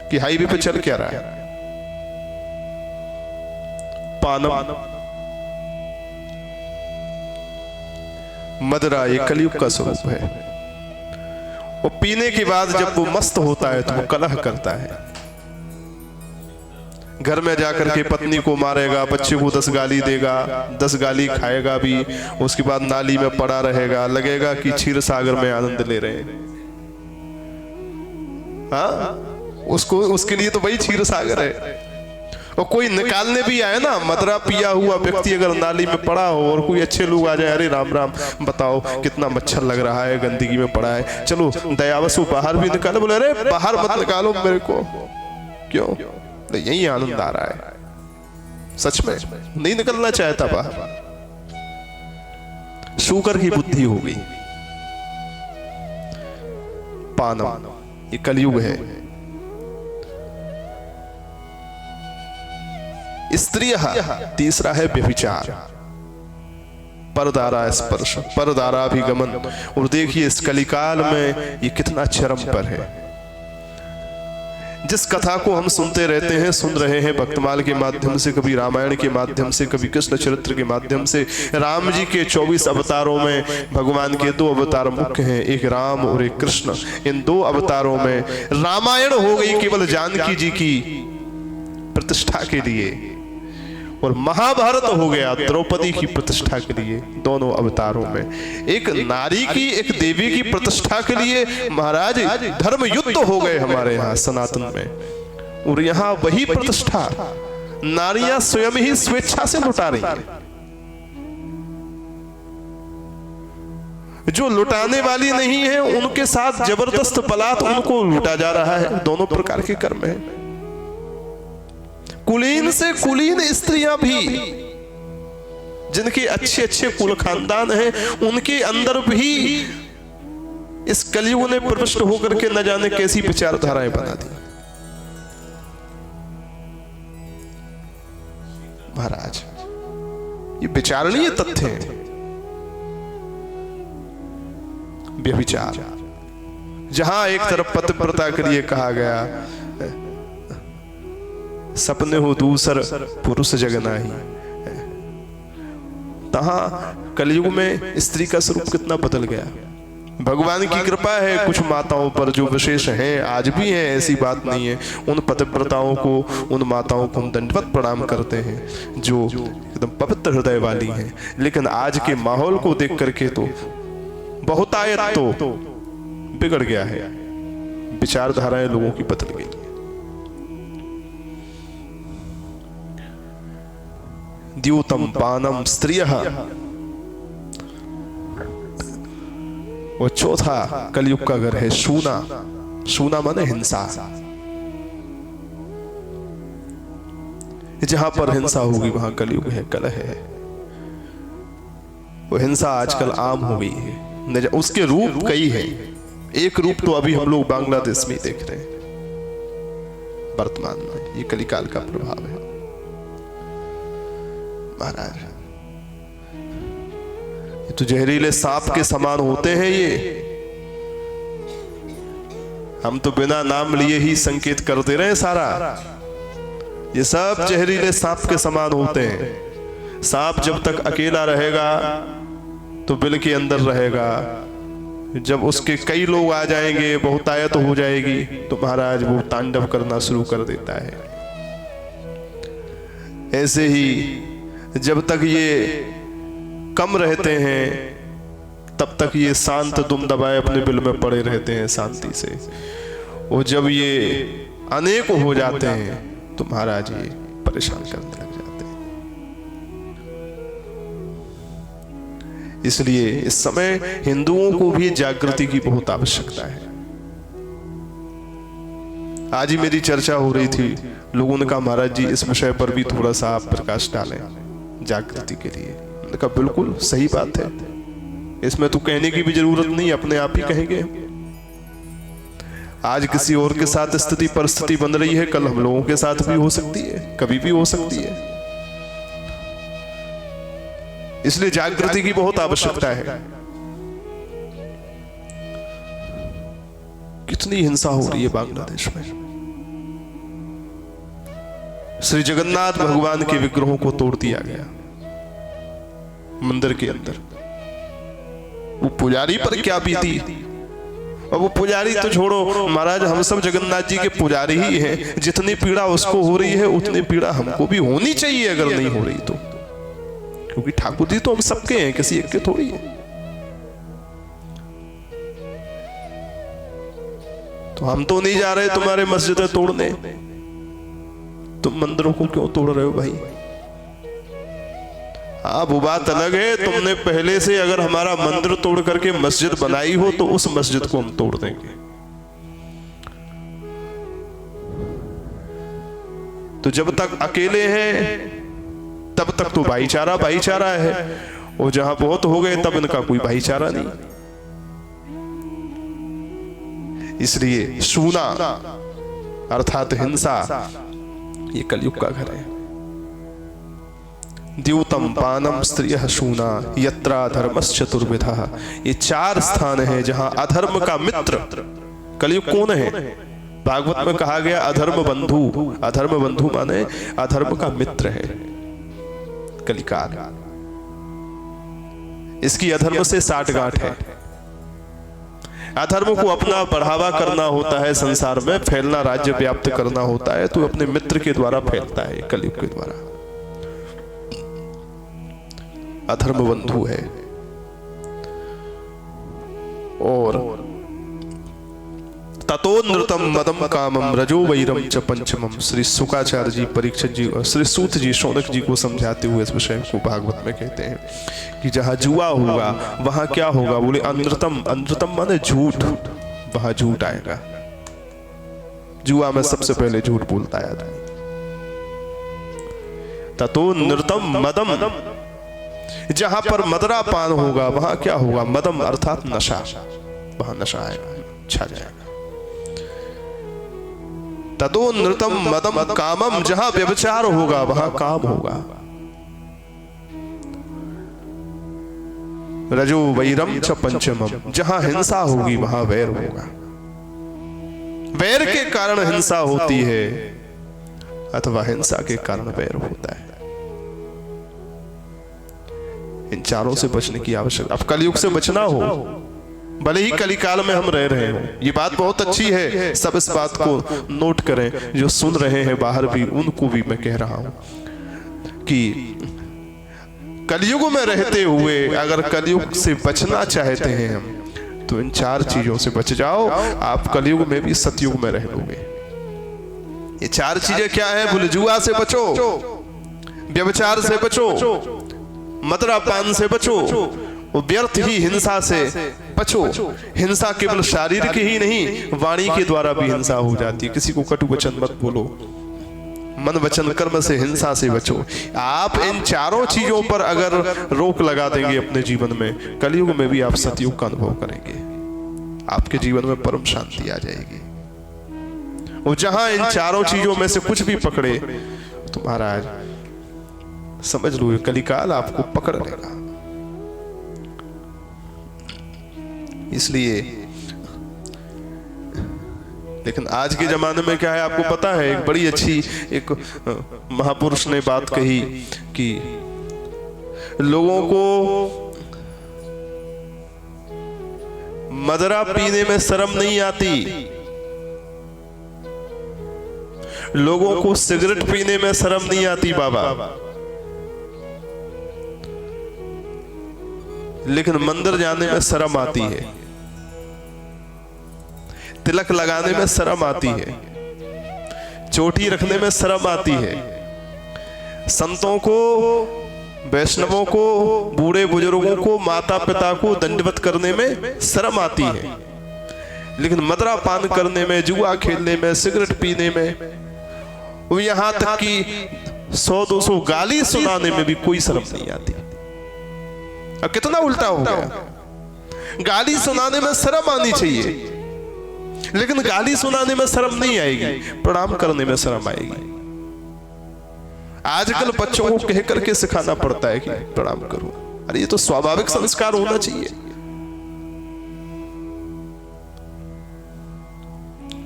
कि हाईवे पे चल क्या रहा है। पानम मदरा, ये कलयुग का स्वरूप है। वो पीने के बाद जब वो मस्त होता है तो वो कलह करता है। घर में जाकर के पत्नी को मारेगा, बच्चे को 10 गाली देगा, 10 गाली खाएगा भी, उसके बाद नाली में पड़ा रहेगा, लगेगा कि क्षीर सागर में आनंद ले रहे हैं। हाँ, उसके लिए तो वही क्षीर सागर है। और कोई निकालने भी आए ना, मदरा पिया हुआ व्यक्ति अगर नाली में पड़ा हो और कोई अच्छे लोग आ जाए, अरे राम राम बताओ कितना मच्छर लग रहा है, गंदगी में पड़ा है, चलो दयावश वो बाहर भी निकाले, बोले अरे बाहर मत निकालो मेरे को, क्यों? यही आनंद आ रहा है, सच में नहीं निकलना चाहता बाहर। शुकर की बुद्धि हो गई। पानम, ये कलयुग है। स्त्रियः, तीसरा है व्यभिचार, परदारा स्पर्श, परदाराभिगमन। और देखिए इस कलिकाल में ये कितना चरम पर है। जिस कथा को हम सुनते रहते हैं, सुन रहे हैं भक्तमाल के माध्यम से, कभी रामायण के माध्यम से, कभी कृष्ण चरित्र के माध्यम से, राम जी के 24 अवतारों में भगवान के 2 अवतार मुख्य हैं, एक राम और एक कृष्ण। इन 2 अवतारों में रामायण हो गई केवल जानकी जी की प्रतिष्ठा के लिए, और महाभारत हो गया द्रौपदी की प्रतिष्ठा के लिए। दोनों अवतारों में एक नारी की, एक देवी की प्रतिष्ठा के लिए महाराज धर्म युद्ध हो गए हमारे यहाँ सनातन में। और यहाँ वही प्रतिष्ठा नारियां स्वयं ही स्वेच्छा से लुटा रही हैं। जो लुटाने वाली नहीं है उनके साथ जबरदस्त बलात् उनको लूटा जा रहा है। दोनों प्रकार के कर्म है। कुलीन से कुलीन स्त्रियां भी, जिनके अच्छे अच्छे कुल खानदान हैं, उनके अंदर भी इस कलयुग ने प्रविष्ट होकर के न जाने कैसी विचारधाराएं बना दी। महाराज ये विचारणीय तथ्य है। व्यभिचार, जहां एक तरफ पतिव्रता के लिए कहा गया, सपने हो दूसर पुरुष जगनाही, तहां कलयुग में स्त्री का स्वरूप कितना बदल गया। भगवान की कृपा है कुछ माताओं पर जो विशेष हैं, आज भी हैं, ऐसी बात नहीं है। उन पतिव्रताओं को, उन माताओं को हम दंडवत प्रणाम करते हैं जो एकदम पवित्र हृदय वाली हैं। लेकिन आज के माहौल को देख करके तो बहुतायत तो बिगड़ गया है, विचारधाराएं लोगों की बदल गई। द्यूतम पानम स्त्रियः, और चौथा कलयुग का घर है शूना। शूना माने हिंसा। जहां पर हिंसा होगी वहां कलयुग है, कलह है। वो हिंसा आजकल आम हो गई है। उसके रूप कई हैं। एक रूप तो अभी हम लोग बांग्लादेश में देख रहे हैं वर्तमान में। ये कलिकाल का प्रभाव है महाराज। ये तो जहरीले सांप के समान होते हैं ये। हम तो बिना नाम लिए ही संकेत करते रहे सारा। ये सब जहरीले सांप के समान होते हैं। सांप जब तक अकेला रहेगा तो बिल के अंदर रहेगा। जब उसके कई लोग आ जाएंगे, बहुतायत हो जाएगी, तो महाराज वो तांडव करना शुरू कर देता है। ऐसे ही जब तक ये कम रहते हैं तब तक ये शांत दुम दबाए अपने बिल में पड़े रहते हैं शांति से। और जब ये अनेक हो जाते हैं तो महाराज ये परेशान करने लग जाते हैं। इसलिए इस समय हिंदुओं को भी जागृति की बहुत आवश्यकता है। आज ही मेरी चर्चा हो रही थी, लोगों ने कहा महाराज जी इस विषय पर भी थोड़ा सा आप प्रकाश डालें जागृति के लिए। मैंने कहा बिल्कुल सही बात है, इसमें तो कहने की भी जरूरत नहीं, अपने आप ही कहेंगे। आज किसी और के साथ स्थिति परिस्थिति बन रही है, कल हम लोगों के साथ भी हो सकती है, कभी भी हो सकती है। इसलिए जागृति की बहुत आवश्यकता है। कितनी हिंसा हो रही है बांग्लादेश में। श्री जगन्नाथ भगवान के विग्रहों को तोड़ दिया गया मंदिर के अंदर। वो पुजारी पर क्या बीती। और वो पुजारी तो छोड़ो महाराज, हम सब जगन्नाथ जी के पुजारी ही हैं। जितनी पीड़ा उसको हो रही है उतनी पीड़ा हमको भी होनी चाहिए अगर नहीं हो रही तो। क्योंकि ठाकुर जी तो हम सबके हैं, किसी एक के थोड़ी है। तो हम तो नहीं जा रहे तुम्हारे मस्जिदें तोड़ने, तुम मंदिरों को क्यों तोड़ रहे हो भाई? हाँ, वो बात अलग है, तुमने पहले से अगर हमारा मंदिर तोड़ करके मस्जिद बनाई हो तो उस मस्जिद को हम तोड़ देंगे। तो जब तक अकेले हैं तब तक तो भाईचारा भाईचारा है, और जहां बहुत हो गए तब इनका कोई भाईचारा नहीं। इसलिए शूना अर्थात हिंसा ये कलयुग का घर है। द्यूतम पानम स्त्रियः शूना यत्रा धर्मश्चतुर्विधा, ये 4 स्थान है जहां अधर्म का मित्र कलयुग कौन है? भागवत में कहा गया अधर्म बंधु। अधर्म बंधु माने अधर्म का मित्र है कलिकाल। इसकी अधर्म से साठगांठ है। अधर्म को अपना बढ़ावा करना होता है, संसार में फैलना, राज्य व्याप्त करना होता है, तो अपने मित्र के द्वारा फैलता है, कलयुग के द्वारा। अधर्म बंधु है। और ततो नृतम मदम कामम रजो वैरम च पंचमम, श्री शुकाचार्य जी, परीक्षित जी और श्री सूत जी शौनक जी को समझाते हुए इस विषय को भागवत में कहते हैं कि जहां जुआ होगा वहां क्या होगा? बोले अनृतम। अनृतम माने झूठ, वहां झूठ आएगा। जुआ में सबसे पहले झूठ बोलता है आदमी। ततो नृतम मदम, जहां पर मदरा पान होगा वहां क्या होगा? मदम अर्थात नशा, वहां नशा आएगा, छा जाएगा। ततो नृतम मदम कामम, जहां व्यभिचार होगा वहां काम होगा। रजो वैरम च पंचमम, जहां हिंसा होगी वहां वैर होगा। वैर के कारण हिंसा होती है अथवा हिंसा के कारण वैर होता है। इन चारों से बचने की आवश्यकता। अब कलयुग से बचना हो, भले ही कलिकाल में हम रह रहे हो, ये बात बहुत अच्छी है, सब इस बात को नोट करें। जो सुन रहे हैं बाहर भी, उनको भी मैं कह रहा हूं कि कलयुग में रहते हुए अगर कलयुग से बचना चाहते हैं हम, तो इन 4 चीजों से बच जाओ। आप कलयुग में भी सतयुग में रह लोगे। ये 4 चीजें क्या है? बोले जुआ से बचो, व्यभिचार से बचो, मदरा पान से बचो, व्यर्थ ही हिंसा से बचो। हिंसा केवल शारीरिक ही नहीं, वाणी के द्वारा भी हिंसा हो जाती है। किसी को कटु वचन मत बोलो, मन वचन कर्म से हिंसा से बचो। आप इन 4 चीजों पर अगर रोक लगा देंगे अपने जीवन में, कलयुग में भी आप सतयुग का अनुभव करेंगे। आपके जीवन में परम शांति आ जाएगी। और जहां इन 4 चीजों में से कुछ भी पकड़े तो महाराज समझ लो कलिकाल आपको पकड़ लेगा। इसलिए लेकिन आज के जमाने में क्या है आपको पता है? एक बड़ी अच्छी एक महापुरुष ने बात कही कि लोगों को मदरा पीने में शर्म नहीं आती, लोगों को सिगरेट पीने में शर्म नहीं आती बाबा, लेकिन मंदिर जाने में शर्म आती है, तिलक लगाने में शर्म आती है, चोटी रखने में शर्म आती है, संतों को, वैष्णवों को, बूढ़े बुजुर्गों को, माता पिता को दंडवत करने में शर्म आती है, लेकिन मदरा पान करने में, जुआ खेलने में, सिगरेट पीने में, यहां तक कि 100-200 गाली सुनाने में भी कोई शर्म नहीं आती। अब कितना उल्टा हो गया। गाली सुनाने में शर्म आनी चाहिए, लेकिन गाली सुनाने में शर्म नहीं आएगी, प्रणाम करने में शर्म आएगी। आजकल बच्चों को कह करके सिखाना पड़ता है कि प्रणाम करो। अरे ये तो स्वाभाविक संस्कार होना चाहिए।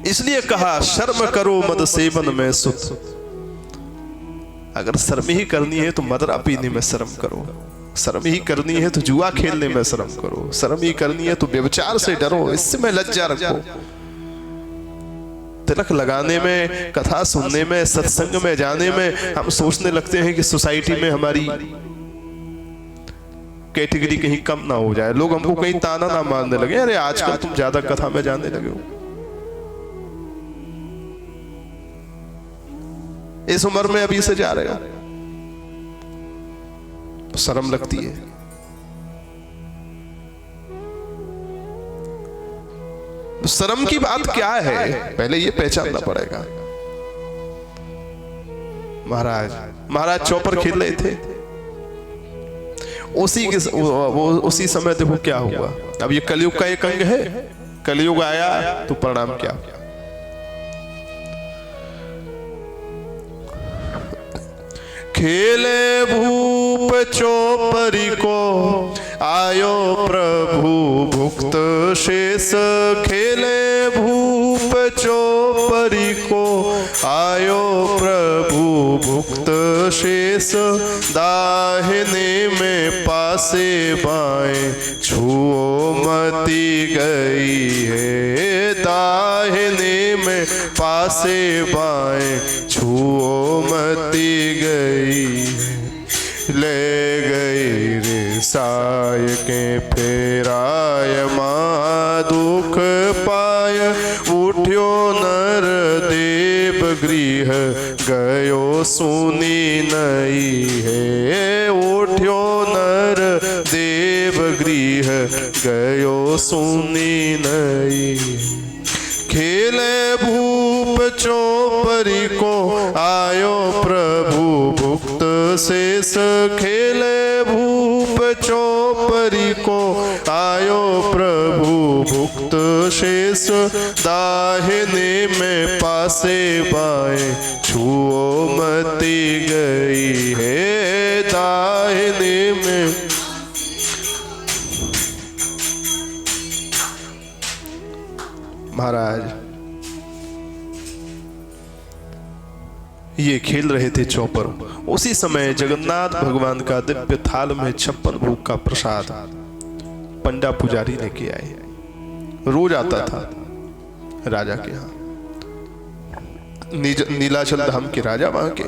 इसलिए कहा शर्म करो मद सेवन में सुत। अगर शर्म ही करनी है तो मदरा पीने में शर्म करो, शर्म ही करनी है तो जुआ खेलने में शर्म करो, शर्म ही करनी है तो व्यभिचार से डरो, इससे में लज्जा रखो। तिलक लगाने में, कथा सुनने में, सत्संग में जाने में हम सोचने लगते हैं कि सोसाइटी में हमारी कैटेगरी कहीं कम ना हो जाए, लोग हमको कहीं ताना ना मारने लगे, अरे आजकल तुम ज्यादा कथा में जाने लगे हो। इस उम्र में अभी से जा रहे हो, शर्म लगती है। शर्म की बात क्या है, पहले ये पहचानना पड़ेगा। महाराज चौपर खेल रहे थे, उसी समय देखो क्या हुआ। अब ये कलयुग का एक अंग है, कलयुग आया तो परिणाम क्या हुआ। खेले भूप चौपरी को आयो प्रभु भुक्त शेष। खेले भूप चौपरी को आयो प्रभु भुक्त शेष। दाहिने में पासे बाएं छुओ मती गई है। दाहिने में पासे बाएं छुओ मती गई। ले गई रे साय के फेराय माँ दुख पाय। उठ्यो नर देव गृह गयो सुनी नहीं है। उठ्यो नर देव गृह गयो सुनी नहीं। खेले भूप चौपरी को आयो प्रभु भुक्त शेष। खेले भूप चौपरी को आयो प्रभु भुक्त शेष। दाहिने में पासे बाएं छुओ मती गई है। दाहिने में महाराज ये खेल रहे थे चौपर। उसी समय जगन्नाथ भगवान का दिव्य थाल में 56 भोग का प्रसाद पंडा पुजारी लेके आए। रोज आता था राजा के यहाँ, नीलाचल धाम के राजा वहां के,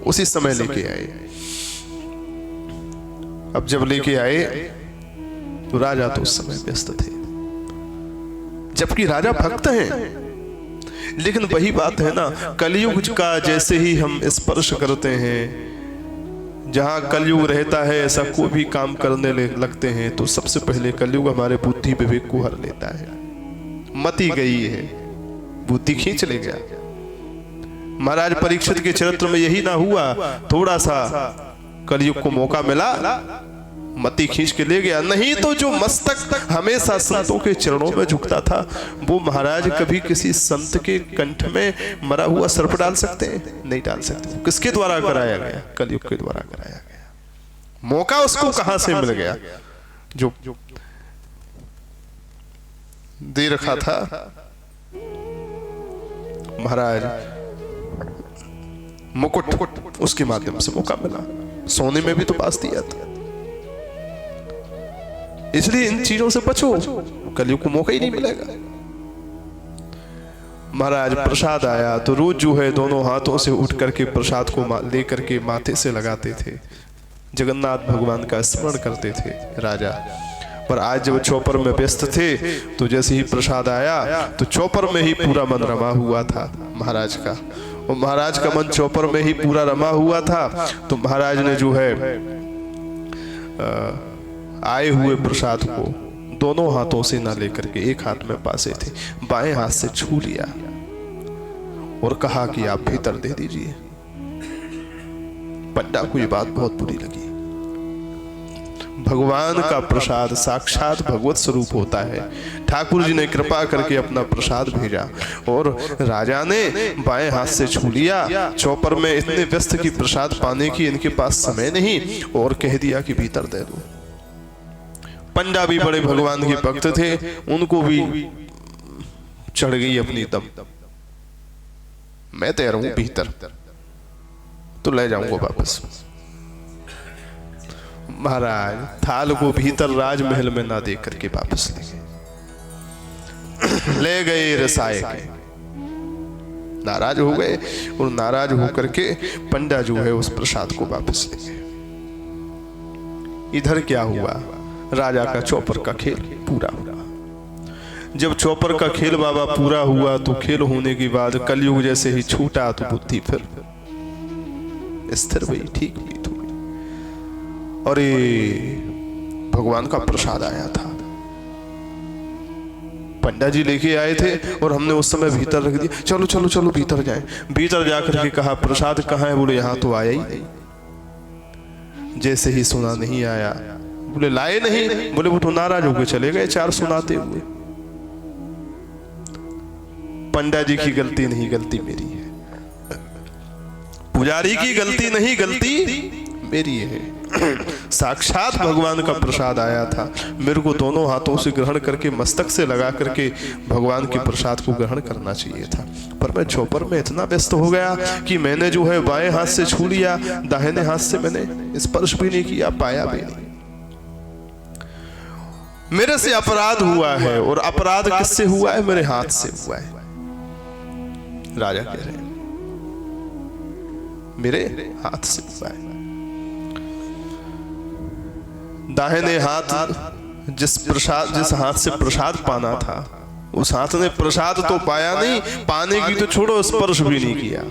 उसी समय लेके आए। अब जब लेके आए तो राजा तो उस समय व्यस्त थे, जबकि राजा भक्त हैं। लेकिन वही बात है ना, कलयुग का जैसे ही हम स्पर्श करते हैं, जहां कलयुग रहता है ऐसा कोई भी काम करने लगते हैं तो सबसे पहले कलयुग हमारे बुद्धि विवेक को हर लेता है। मती गई है, बुद्धि खींच ले गया। महाराज परीक्षित के चरित्र में यही ना हुआ, थोड़ा सा कलयुग को मौका मिला, मती खींच के ले गया। नहीं तो जो मस्तक हमेशा संतों के चरणों में झुकता था, वो महाराज कभी किसी संत के कंठ में मरा हुआ सर्प डाल सकते हैं? नहीं डाल सकते। किसके द्वारा कराया गया? कलयुग के द्वारा कराया गया। मौका उसको कहां से मिल गया? जो दे रखा था महाराज मुकुट, उसके माध्यम से मौका मिला। सोने में भी तो पास दिया था। इसलिए इन चीजों से बचो, कलयुग को मौका ही नहीं मिलेगा। महाराज प्रसाद आया तो रोज जो है दोनों हाथों से उठ करके प्रसाद को लेकर के माथे से लगाते थे, जगन्नाथ भगवान का स्मरण करते थे राजा। पर आज जब चौपर में व्यस्त थे तो जैसे ही प्रसाद आया तो चौपर में ही पूरा मन रमा हुआ था महाराज का। और महाराज का मन चौपर में ही पूरा रमा हुआ था। तो महाराज ने जो है आए हुए प्रसाद को दोनों हाथों से ना लेकर के, एक हाथ में पासे थे, बाएं हाथ से छू लिया और कहा कि आप भीतर दे दीजिए। पंडा को ये बात बहुत बुरी लगी। भगवान का प्रसाद साक्षात भगवत स्वरूप होता है। ठाकुर जी ने कृपा करके अपना प्रसाद भेजा और राजा ने बाएं हाथ से छू लिया। चौपर में इतने व्यस्त की प्रसाद पाने की इनके पास समय नहीं, और कह दिया कि भीतर दे दो। पंडा भी बड़े भगवान के भक्त थे, उनको भी चढ़ गई अपनी दम, मैं तैयार हूं भीतर, तो ले जाऊंगा वापस। महाराज थाल को भीतर राजमहल में ना देख करके वापस ले गए रसाए के। नाराज हो गए और नाराज होकर के पंडा जो है उस प्रसाद को वापस ले गए। इधर क्या हुआ? राजा का चौपर का खेल पूरा हुआ। जब चौपर का खेल बाबा पूरा हुआ तो खेल होने के बाद कलयुग जैसे ही छूटा तो बुद्धि फिर स्थिर हुई, ठीक हुई थोड़ी। और ये भगवान का प्रसाद आया था, पंडा जी लेके आए थे और हमने उस समय भीतर रख दिया, चलो चलो चलो भीतर जाएं। भीतर जाकर के कहा प्रसाद कहाँ है? बोले यहाँ तो आया ही नहीं। जैसे ही सुना नहीं आया, बोले लाए नहीं? बोले वो तो नाराज होकर चले गए 4 सुनाते हुए। पंडा जी की गलती नहीं, गलती मेरी है। पुजारी की गलती नहीं, गलती मेरी है। साक्षात भगवान का प्रसाद आया था, मेरे को दोनों हाथों से ग्रहण करके मस्तक से लगा करके भगवान के प्रसाद को ग्रहण करना चाहिए था। पर मैं चौपर में इतना व्यस्त हो गया कि मैंने जो है बाएं हाथ से छू लिया, दाहिने हाथ से मैंने स्पर्श भी नहीं किया, पाया भी नहीं। मेरे से अपराध हुआ है, और अपराध किससे हुआ है? मेरे हाथ से हुआ है। राजा कह रहे हैं मेरे हाथ से हुआ है। दाहिने हाथ जिस हाथ से प्रसाद पाना था, उस हाथ ने प्रसाद तो पाया नहीं, पाने की तो छोड़ो स्पर्श भी नहीं किया।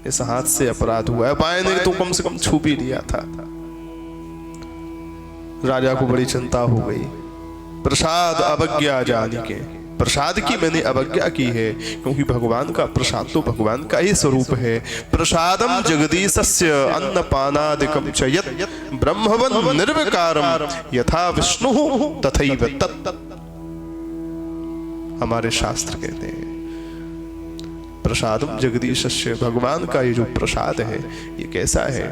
इस हाथ से अपराध हुआ है। बाएं ने तो कम से कम छू भी लिया था। राजा को बड़ी चिंता हो गई। प्रसाद अवज्ञा जानी के, प्रसाद की मैंने अवज्ञा की है, क्योंकि भगवान का प्रसाद तो भगवान का ही स्वरूप है। प्रसादम जगदीशस्य अन्नपानादिकं च यत् ब्रह्मवन् निर्विकारम यथा विष्णु तथैव तत्। हमारे शास्त्र कहते हैं प्रसादम जगदीशस्य, भगवान का ये जो प्रसाद है ये कैसा है?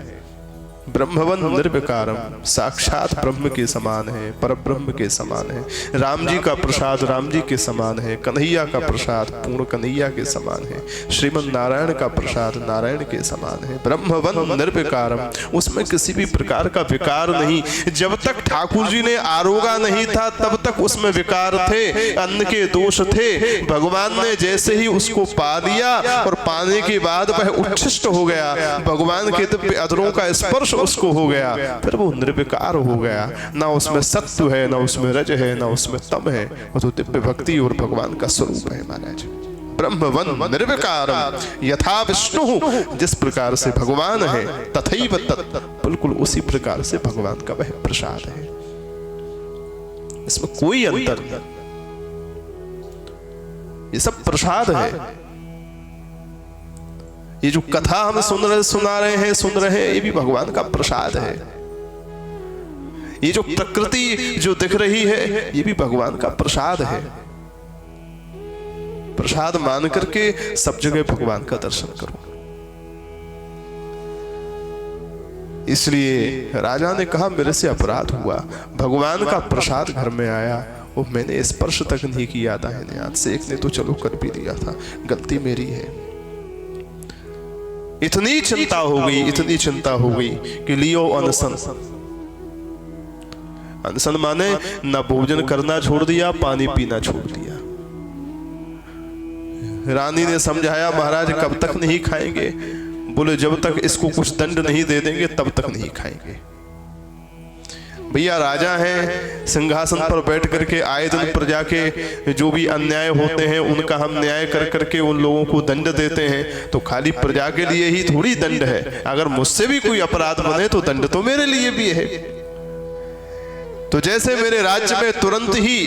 ब्रह्मवन् निर्विकारम, साक्षात ब्रह्म के समान है, परब्रह्म के समान है। राम जी का प्रसाद राम जी के समान है, कन्हैया का प्रसाद पूर्ण कन्हैया के समान है, श्रीमन नारायण का प्रसाद नारायण के समान है। ब्रह्मवन् निर्विकारम, उसमें किसी भी प्रकार का विकार नहीं। जब तक ठाकुर जी ने आरोगा नहीं था तब तक उसमें विकार थे, अन्न के दोष थे। भगवान ने जैसे ही उसको पा लिया और पाने के बाद वह उच्छिष्ट हो गया, भगवान के दिव्य अधरों का स्पर्श उसको हो गया, फिर वो निर्विकार हो गया। ना उसमें सत्व है, ना उसमें रज है, ना उसमें तम है, वो तो दिव्य भक्ति और भगवान का स्वरूप है महाराज। ब्रह्मवन् निर्विकारम यथा विष्णु, जिस प्रकार से भगवान है तथैव तत्, बिल्कुल उसी प्रकार से भगवान का वह प्रसाद है। इसमें कोई अंतर नहीं, ये सब प्रसाद है। ये जो कथा हम सुना रहे हैं, ये भी भगवान का प्रसाद है। ये जो प्रकृति जो दिख रही है ये भी भगवान का प्रसाद है। प्रसाद मान करके सब जगह भगवान का दर्शन करो। इसलिए राजा ने कहा मेरे से अपराध हुआ, भगवान का प्रसाद घर में आया और मैंने स्पर्श तक नहीं किया दाहिने हाथ से। एक ने तो चलो कर भी दिया था, गलती मेरी है। इतनी चिंता हो गई, इतनी चिंता हो गई कि लियो अनशन। अनशन माने ना भोजन करना छोड़ दिया, पानी पीना छोड़ दिया। रानी ने समझाया महाराज कब तक नहीं खाएंगे? बोले जब तक इसको कुछ दंड नहीं दे देंगे तब तक नहीं खाएंगे। भैया राजा हैं, सिंहासन पर बैठ करके आए दिन प्रजा के जो भी अन्याय होते हैं उनका हम न्याय कर करके उन लोगों को दंड देते हैं, तो खाली प्रजा के लिए ही थोड़ी दंड है। अगर मुझसे भी कोई अपराध बने तो दंड तो मेरे लिए भी है। तो जैसे मेरे राज्य में तुरंत ही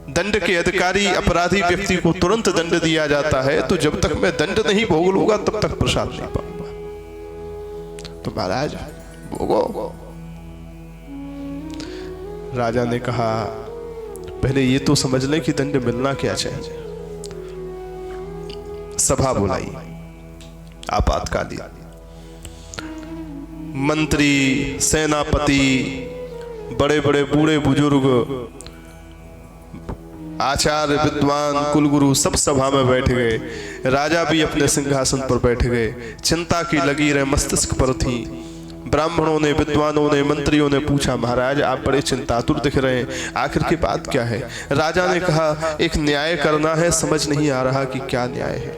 दंड के अधिकारी अपराधी व्यक्ति को तुरंत दंड दिया जाता है, तो जब तक मैं दंड नहीं भोग लूंगा तब तक प्रसाद नहीं पाऊंगा। तो महाराज भोगो। राजा ने कहा पहले ये तो समझ लें कि दंड मिलना क्या चाहिए। सभा बुलाई आपातकालीन, मंत्री, सेनापति, बड़े बड़े बूढ़े बुजुर्ग, आचार्य, विद्वान, कुलगुरु सब सभा में बैठ गए। राजा भी अपने सिंहासन पर बैठ गए। चिंता की लकीरें मस्तिष्क पर थी। ब्राह्मणों ने, विद्वानों ने, मंत्रियों ने पूछा महाराज आप बड़े चिंतातुर दिख रहे हैं, आखिर की बात क्या है? राजा ने कहा एक न्याय करना है, समझ नहीं आ रहा कि क्या न्याय है।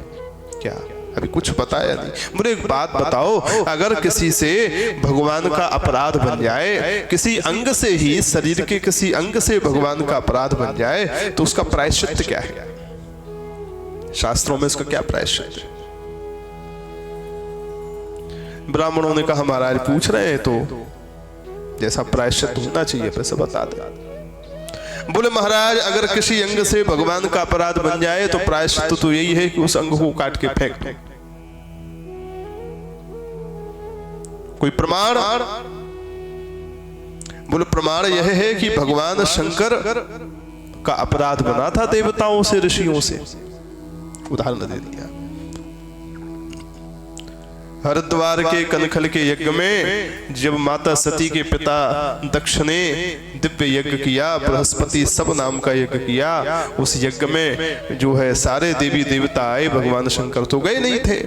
क्या अभी कुछ बताया नहीं। बोले एक बात बताओ, अगर किसी से भगवान का अपराध बन जाए, किसी अंग से ही, शरीर के किसी अंग से भगवान का अपराध बन जाए, तो उसका प्रायश्चित क्या है? शास्त्रों में इसका क्या प्रायश्चित है? ब्राह्मणों ने कहा महाराज पूछ रहे हैं तो जैसा प्रायश्चित होना चाहिए वैसे बता दे। बोले महाराज अगर किसी अंग से भगवान का अपराध बन जाए तो प्रायश्चित तो यही है कि उस अंग को काट के फेंक दो। कोई प्रमाण? बोले प्रमाण यह है कि भगवान शंकर का अपराध बना था देवताओं से, ऋषियों से। उदाहरण दे दिया। हरिद्वार के कनखल के यज्ञ में जब माता सती के पिता दक्ष ने दिव्य यज्ञ किया, बृहस्पति सब नाम का यज्ञ किया, उस यज्ञ में जो है सारे देवी देवता आए, भगवान शंकर तो गए नहीं थे।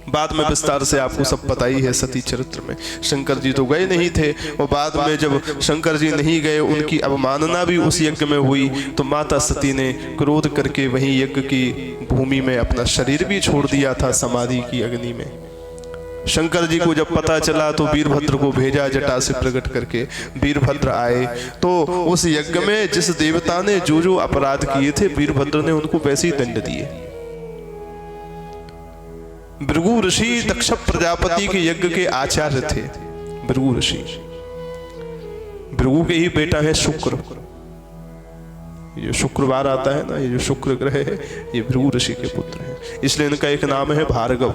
बाद में विस्तार से आपको सब पता ही है सती चरित्र में, शंकर जी तो गए नहीं थे। और बाद में जब शंकर जी नहीं गए, उनकी अवमानना भी उस यज्ञ में हुई, तो माता सती ने क्रोध करके वहीं यज्ञ की भूमि में अपना शरीर भी छोड़ दिया था समाधि की अग्नि में। शंकर जी को जब पता चला तो वीरभद्र को भेजा जटा से प्रकट करके। वीरभद्र आए तो उस यज्ञ में जिस देवता ने जो जो अपराध किए थे, वीरभद्र ने उनको वैसे ही दंड दिए। भृगु ऋषि दक्ष प्रजापति के यज्ञ के आचार्य थे। भृगु ऋषि, भृगु के ही बेटा है शुक्र। ये शुक्रवार आता है ना, ये जो शुक्र ग्रह है, ये भृगु ऋषि के पुत्र हैं, इसलिए इनका एक नाम है भार्गव।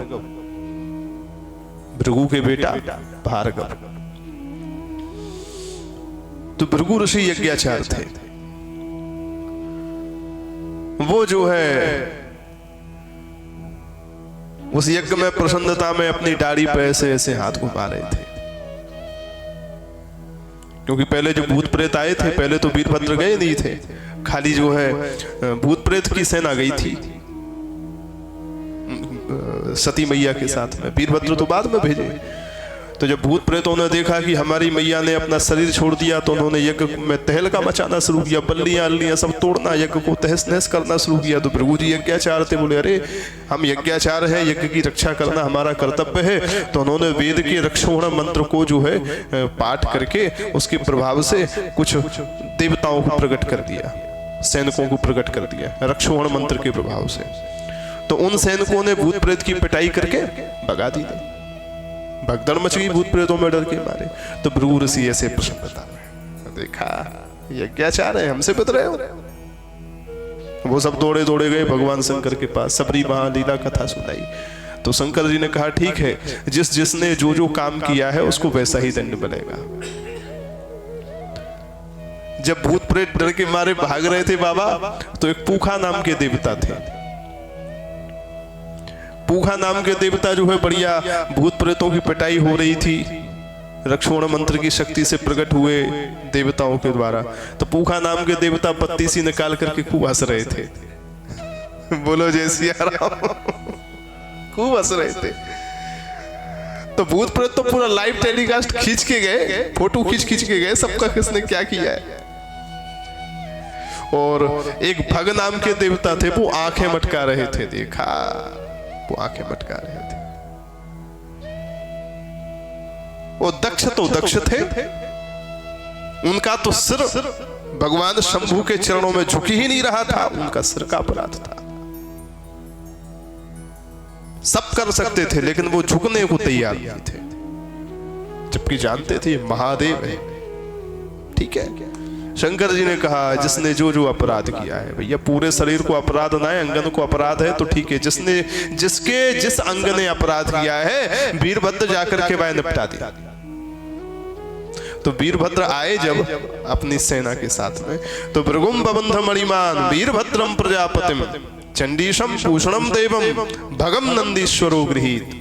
भृगु के बेटा भार्गव। तो भृगु ऋषि यज्ञाचार्य थे। वो जो है उस यज्ञ में प्रसन्नता में अपनी दाढ़ी पे ऐसे ऐसे हाथ घुमा रहे थे, क्योंकि पहले जो भूत प्रेत आए थे, पहले तो वीरभद्र गए नहीं थे, खाली जो है भूत प्रेत की सेना गई थी सती मैया के साथ में। वीरभद्र तो बाद में भेजे। तो जब भूत प्रेतों ने देखा कि हमारी मैया ने अपना शरीर छोड़ दिया, तो उन्होंने यज्ञ में तहलका मचाना शुरू किया, बल्लियां अल्लियां सब तोड़ना, यज्ञ को तहस नहस करना शुरू किया। तो भृगु जी यज्ञाचार्य थे, बोले अरे हम यज्ञाचार्य हैं, यज्ञ की रक्षा करना हमारा कर्तव्य है। तो उन्होंने वेद के रक्षोण मंत्र को जो है पाठ करके उसके प्रभाव से कुछ देवताओं को प्रकट कर दिया, सैनिकों को प्रकट कर दिया रक्षोण मंत्र के प्रभाव से। तो उन सैनिकों ने भूत प्रेत की पिटाई करके भगा दी। भगदड़ मच गई भूत प्रेतों में डर के मारे। तो भृगु ऋषि ऐसे प्रसन्नता में देखा यज्ञाचार्य है, हमसे बच रहे हो। वो सब दौड़े दौड़े गए भगवान शंकर के पास, सबरी महालीला कथा सुनाई। तो शंकर जी ने कहा ठीक है, जिसने जो जो काम किया है उसको वैसा ही दंड बनेगा। जब भूत प्रेत डर के मारे भाग रहे थे बाबा, तो एक पूखा नाम के देवता थे। पूखा नाम के देवता जो है बढ़िया भूत प्रेतों की पिटाई हो रही थी, रक्षोण मंत्र की शक्ति से प्रकट हुए देवताओं के द्वारा। तो पूखा नाम के देवता पत्ती सी निकाल करके खूब हंस रहे थे। बोलो जय सिया राम। खूब हंस रहे थे। तो भूत प्रेत तो पूरा लाइव टेलीकास्ट खींच के गए, फोटो खींच के गए सबका किसने क्या किया है। और एक भग नाम के देवता थे, वो आंखें मटका रहे थे। देखा, वो आंखें मटका रहे थे। वो दक्ष तो दक्ष थे, उनका तो सिर भगवान शंभू के चरणों में झुक ही नहीं रहा था, उनका सिर का अपराध था। सब कर सकते थे लेकिन वो झुकने को तैयार नहीं थे, जबकि जानते थे महादेव है। ठीक है, शंकर जी ने कहा जिसने जो जो अपराध किया है, भैया पूरे शरीर को अपराध ना है, अंगन को अपराध है तो ठीक है, जिस अंग ने अपराध किया है वीरभद्र जाकर के वह निपटा दिया। तो वीरभद्र आए जब अपनी सेना के साथ में, तो भृगुम बबंध मणिमान वीरभद्रम प्रजापतिम चंडीशम भूषणम देवम भगम नंदीश्वरो गृहीत।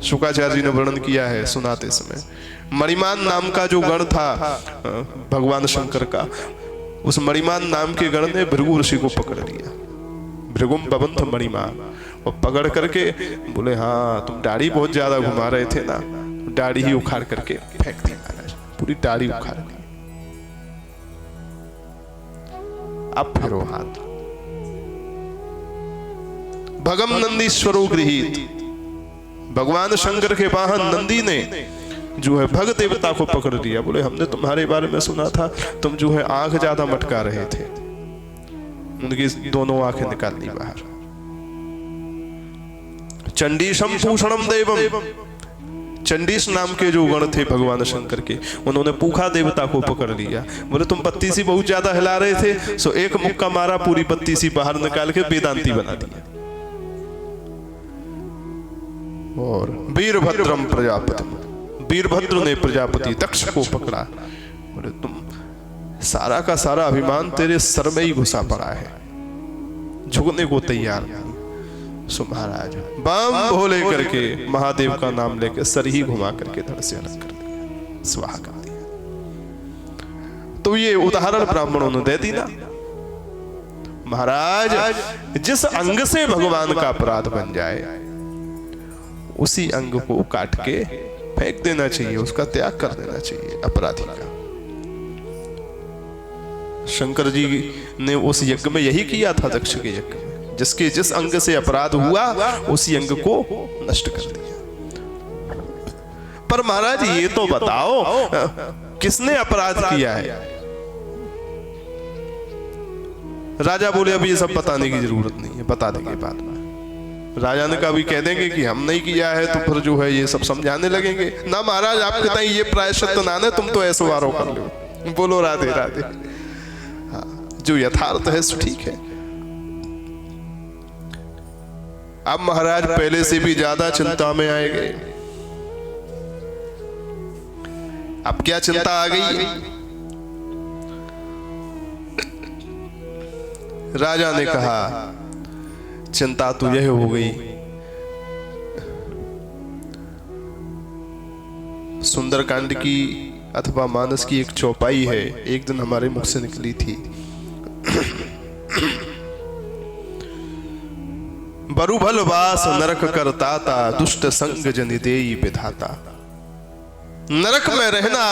शुकाचार्य जी ने वर्णन किया है सुनाते समय। मणिमान नाम का जो गण था भगवान शंकर का, उस मणिमान नाम के गण ने भृगु ऋषि को पकड़ लिया। भृगुम बबंध मणिमान, और पकड़ करके बोले हाँ तुम दाढ़ी बहुत ज्यादा घुमा रहे थे ना, दाढ़ी ही उखाड़ करके फेंक दी महाराज, पूरी दाढ़ी उखाड़ दी। अब फिरो हाथ, भगम नंदीश्वरो गृहीत, भगवान शंकर के वाहन नंदी ने जो है भग देवता को पकड़ लिया। बोले हमने तुम्हारे बारे में सुना था, तुम जो है आंख ज्यादा मटका रहे थे। उनकी दोनों आंखें निकाल ली बाहर। चंडीशम भूषणम देवम, चंडीश नाम के जो गण थे भगवान शंकर के, उन्होंने पूखा देवता को पकड़ लिया। बोले तुम बत्ती सी बहुत ज्यादा हिला रहे थे, सो एक मुक्का मारा, पूरी बत्ती सी बाहर निकाल के वेदांती बना दिया। और वीरभद्रम प्रजापति, वीरभद्र ने प्रजापति दक्ष को पकड़ा। बोले तुम सारा का सारा अभिमान तेरे सर में ही घुसा पड़ा है, झुकने को तैयार नहीं। सो महाराज बम भोले करके महादेव का नाम लेके सर ही घुमा करके धड़ से अलग कर दिया, स्वाहा कर दिया। तो ये उदाहरण ब्राह्मणों ने दे दी ना। महाराज जिस अंग से भगवान का अपराध बन जाए उसी अंग को काट के फेंक देना चाहिए, उसका त्याग कर देना चाहिए अपराधी का। शंकर जी ने उस यज्ञ में यही किया था, दक्ष के यज्ञ में। जिसके जिस अंग से अपराध हुआ उसी अंग को नष्ट कर दिया। पर महाराज ये तो बताओ किसने अपराध किया है? राजा बोले अभी ये सब बताने की जरूरत नहीं है, बता देंगे बाद में। राजा ने कहा भी कह देंगे कि हम नहीं किया है तो फिर जो है ये सब समझाने लगेंगे ना। महाराज आपके ताई ये प्रायश्चित ना ने, तुम तो ऐसो वारो कर लो। बोलो राधे राधे। हाँ, जो यथार्थ है सो ठीक है। अब महाराज पहले से भी ज्यादा चिंता में आए गए। अब क्या चिंता आ गई? राजा ने कहा चिंता तो यह हो गई, सुंदरकांड की अथवा मानस की एक चौपाई है, एक दिन हमारे मुख से निकली थी। बरुभल वास नरक करताता, दुष्ट संग जनि देई विधाता। नरक में रहना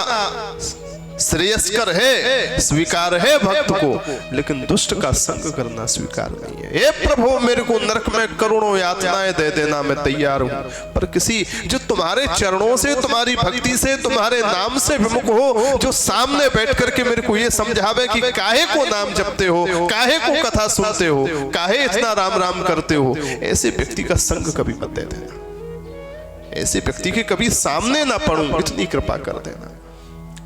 श्रेयस्कर है, स्वीकार है भक्त को, लेकिन दुष्ट का संग करना स्वीकार नहीं है। हे प्रभु मेरे को नरक में करोड़ों यातनाएं दे देना, मैं तैयार हूं, पर किसी जो तुम्हारे चरणों से, तुम्हारी भक्ति से, तुम्हारे नाम से विमुख हो, जो सामने बैठ करके मेरे को ये समझावे कि काहे को नाम जपते हो, काहे को कथा सुनते हो, काहे इतना राम राम करते हो, ऐसे व्यक्ति का संग कभी मत दे देना। ऐसे व्यक्ति के कभी सामने ना पड़ूं, इतनी कृपा कर देना।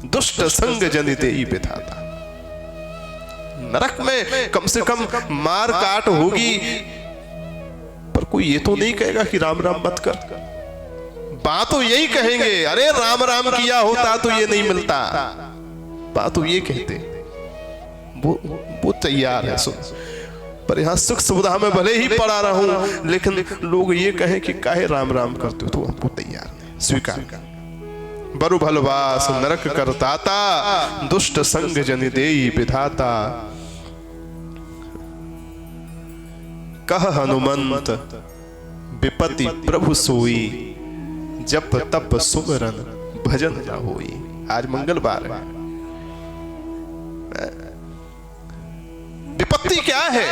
दुष्ट संग जनि देई विधाता। नरक में कम से कम मार काट होगी, पर कोई ये तो नहीं कहेगा कि राम राम मत कर। बात तो यही कहेंगे, अरे राम राम किया होता तो ये नहीं मिलता। बात तो ये कहते, वो तैयार है सुन। पर यहाँ सुख सुविधा में भले ही पड़ा रहूं, लेकिन लोग ये कहें कि काहे राम राम करते हो, तो हमको तैयार नहीं, स्वीकार कर। बरुभल वास नरक करताता, दुष्ट संग जनि देई विधाता। कह हनुमंत विपति प्रभु सोई, जप तप सुमरन भजन न होई। आज मंगलवार है। विपत्ति क्या है?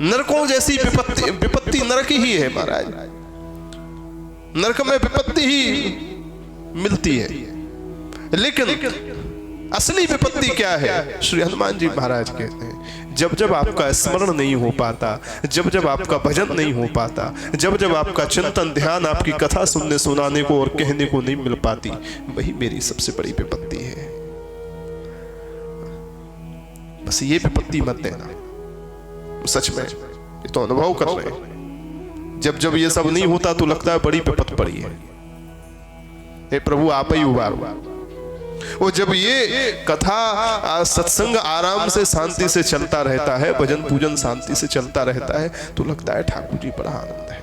नरकों जैसी विपत्ति, विपत्ति नरक ही है महाराज। नरक में विपत्ति ही मिलती है, लेकिन असली विपत्ति क्या है? श्री हनुमान जी महाराज कहते हैं, जब जब आपका स्मरण नहीं हो पाता, जब जब आपका भजन नहीं हो पाता, जब जब आपका चिंतन ध्यान आपकी कथा सुनने सुनाने को और कहने को नहीं मिल पाती, वही मेरी सबसे बड़ी विपत्ति है। बस ये विपत्ति मत देना। सच में ये तो अनुभव कर रहे हैं। जब जब ये सब नहीं होता तो लगता है बड़ी विपत पड़ी है, हे प्रभु आप ही उबारो। वो जब ये कथा सत्संग आराम से शांति से चलता रहता है, भजन पूजन शांति से चलता रहता है, तो लगता है ठाकुर जी बड़ा आनंद है।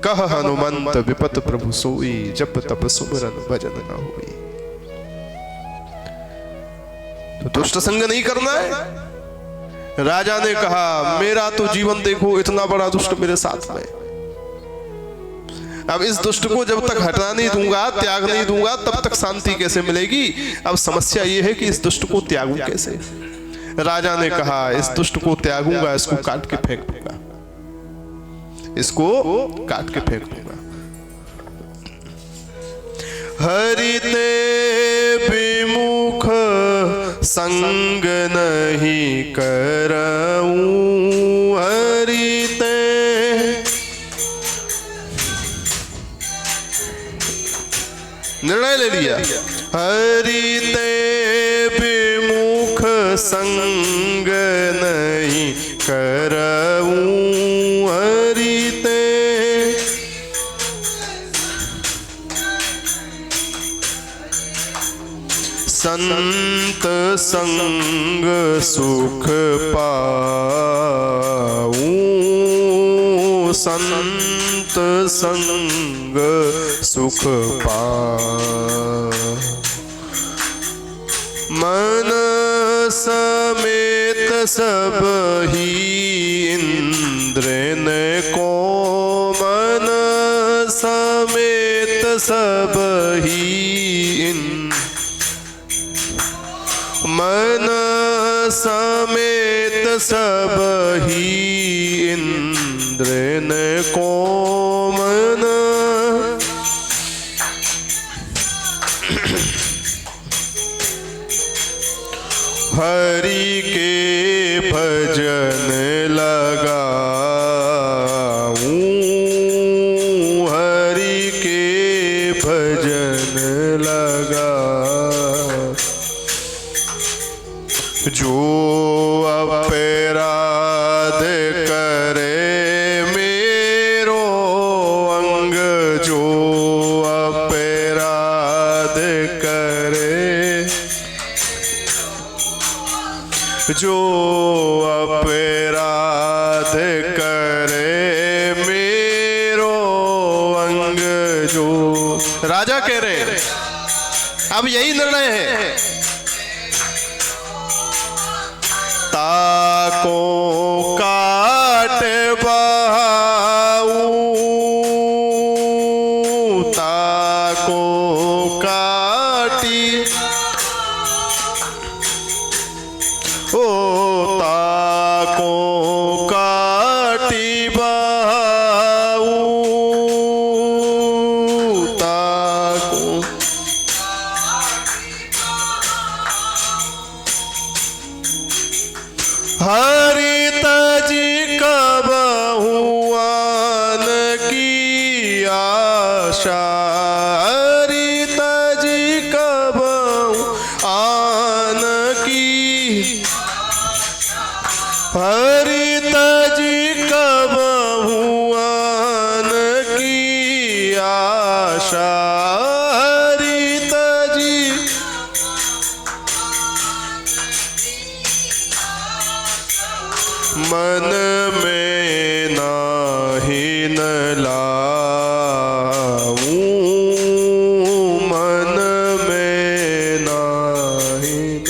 कह हनुमंत विपत प्रभु सोई, जप तप सुमरन भजन न होई। तो दुष्ट संग नहीं करना है। राजा ने कहा मेरा तो जीवन देखो, इतना बड़ा दुष्ट मेरे साथ में, अब इस दुष्ट को जब तक हटा नहीं दूंगा, त्याग नहीं दूंगा, तब तक शांति कैसे मिलेगी? अब समस्या ये है कि इस दुष्ट को त्यागूं कैसे? राजा ने कहा इस दुष्ट को त्यागूंगा, इसको काट के फेंक दूंगा, इसको काट के फेंक दूंगा। हरि ते विमुख संग नहीं करऊं, हरि ते निर्णय ले लिया। हरि ते विमुख संग नहीं करऊं, हरि ते संत संग सुख पाऊं, संत संग सुख पाऊं। मन समेत सब ही इंद्रन को, मन समेत सब ही मन समेत सब ही इंद्रन को, मन हरि के भजन लगाऊं, हरि के भजन लगा। जो अपराध करे मेरो अंग, जो अपराध करे, जो अपराध करे मेरो अंग, जो राजा कह रहे हैं। अब यही निर्णय है। ताको काट बहाऊं, ताको काटी, ओ ताको काटी बहाऊं, ताको हरि तजी कबहुआन की आशा, हरि तजी कबहुआन की, हरि तजी कबहुआन की आशा, हरि तजी मन में नाही न लाऊं, मन में नाही न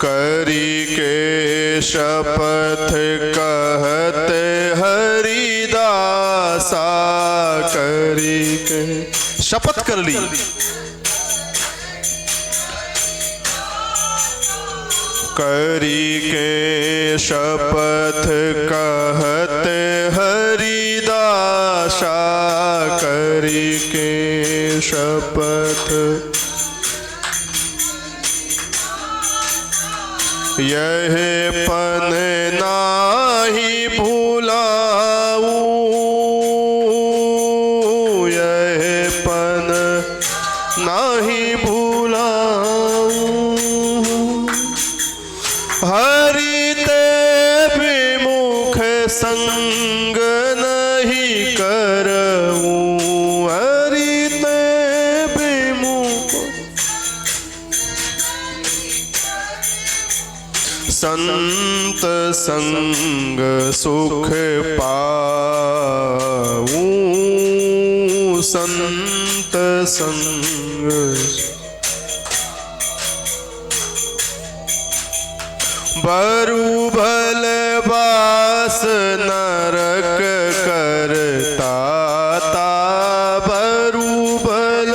करी के शपथ कहते हरिदासा, करी के शपथ कर ली। करी के शपथ कहते हरिदासा, करी के शपथ यह पन नाही भुलाऊं, यह पन नाही भुलाऊं। हरि ते विमुख संग नहीं करऊं, हरि ते विमुख संत संग सुख पाऊं, संत संग बरु भल बास नरक करता ता, बरु भल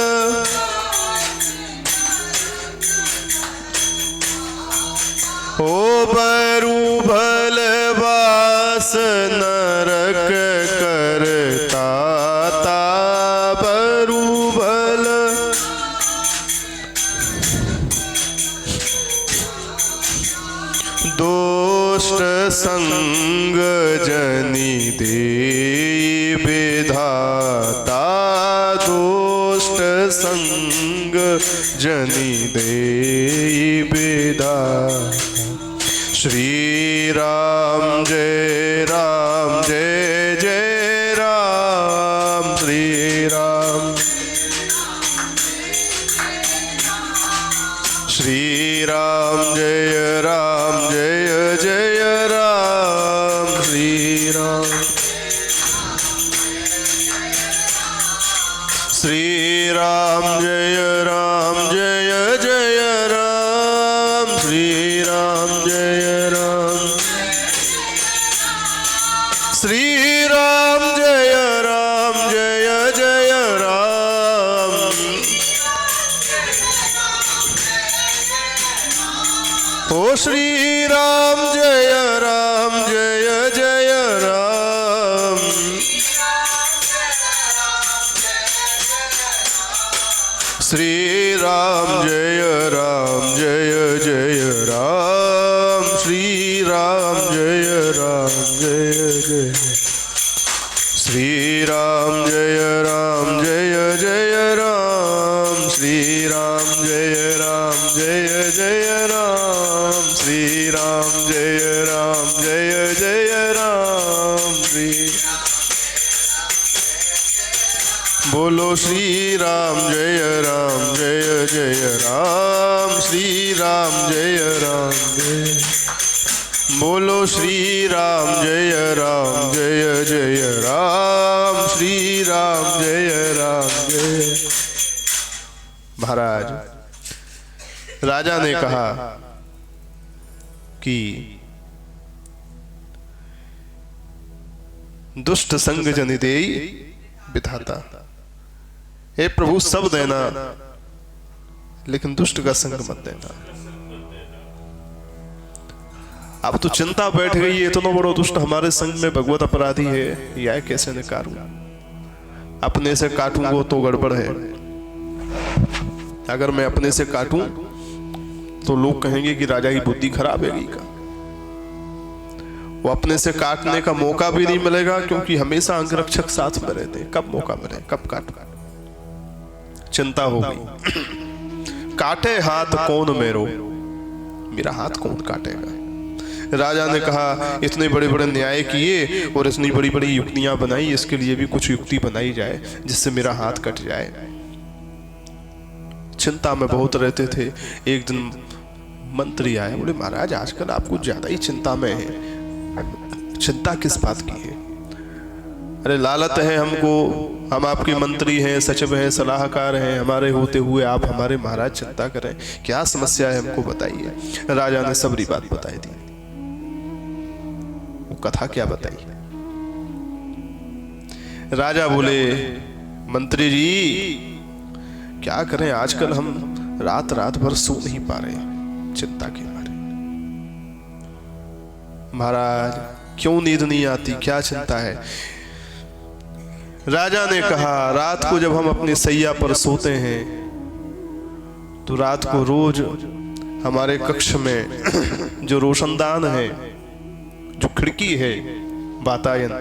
बरु भल वास नरक करता ता बरु भल दोष्ट संग जनि दे विधाता दोष्ट संग जनि दे विधाता। श्री राम जय जय राम श्री राम श्री राम जय जय राम श्री राम श्री राम जय जय राम श्री राम जय श्री राम जय जय राम ओ श्री राम जय जय राम श्री राम जय जय राम श्री राम जय जय श्री राम जय जय राम श्री राम जय जय राम श्री राम जय जय राम श्री बोलो श्री राम जय जय राम श्री राम जय बोलो श्री राम जय जय राम श्री राम जय महाराज राजा ने कहा कि दुष्ट संग जनि देई विधाता। हे प्रभु सब देना लेकिन दुष्ट का संग मत देना। अब तो चिंता बैठ गई है, इतना बड़ा दुष्ट हमारे संग में भगवत अपराधी है, यह कैसे निकालूं? अपने से काटूंगा तो गड़बड़ है। अगर मैं अपने से काटूं तो लोग कहेंगे कि राजा की बुद्धि खराब है का। वो अपने से काटने का मौका भी नहीं मिलेगा, क्योंकि हमेशा अंगरक्षक साथ में रहते हैं। कब मौका मिले, कब काटूं? चिंता हो गई। काटे हाथ कौन मेरो, मेरा हाथ कौन काटेगा? राजा ने कहा इतने बड़े बड़े न्याय किए और इतनी बड़ी बड़ी युक्तियां बनाई, इसके लिए भी कुछ युक्ति बनाई जाए जिससे मेरा हाथ कट जाए। चिंता में बहुत रहते थे। एक दिन मंत्री आए, बोले महाराज आजकल आप कुछ ज्यादा ही चिंता में हैं। चिंता किस बात की है? अरे लालत है हमको, हम आपके मंत्री हैं, सचिव हैं, सलाहकार हैं, हमारे होते हुए आप हमारे महाराज चिंता करें, क्या समस्या है हमको बताइए। राजा ने सबरी बात बताई दी। वो कथा क्या बताई? राजा बोले मंत्री जी क्या करें, आजकल हम रात रात भर सो नहीं पा रहे चिंता के मारे। महाराज क्यों नींद नहीं आती, क्या चिंता है? राजा ने कहा रात को जब हम अपनी सैया पर सोते हैं तो रात को रोज हमारे कक्ष में जो रोशनदान है, जो खिड़की है वातायन,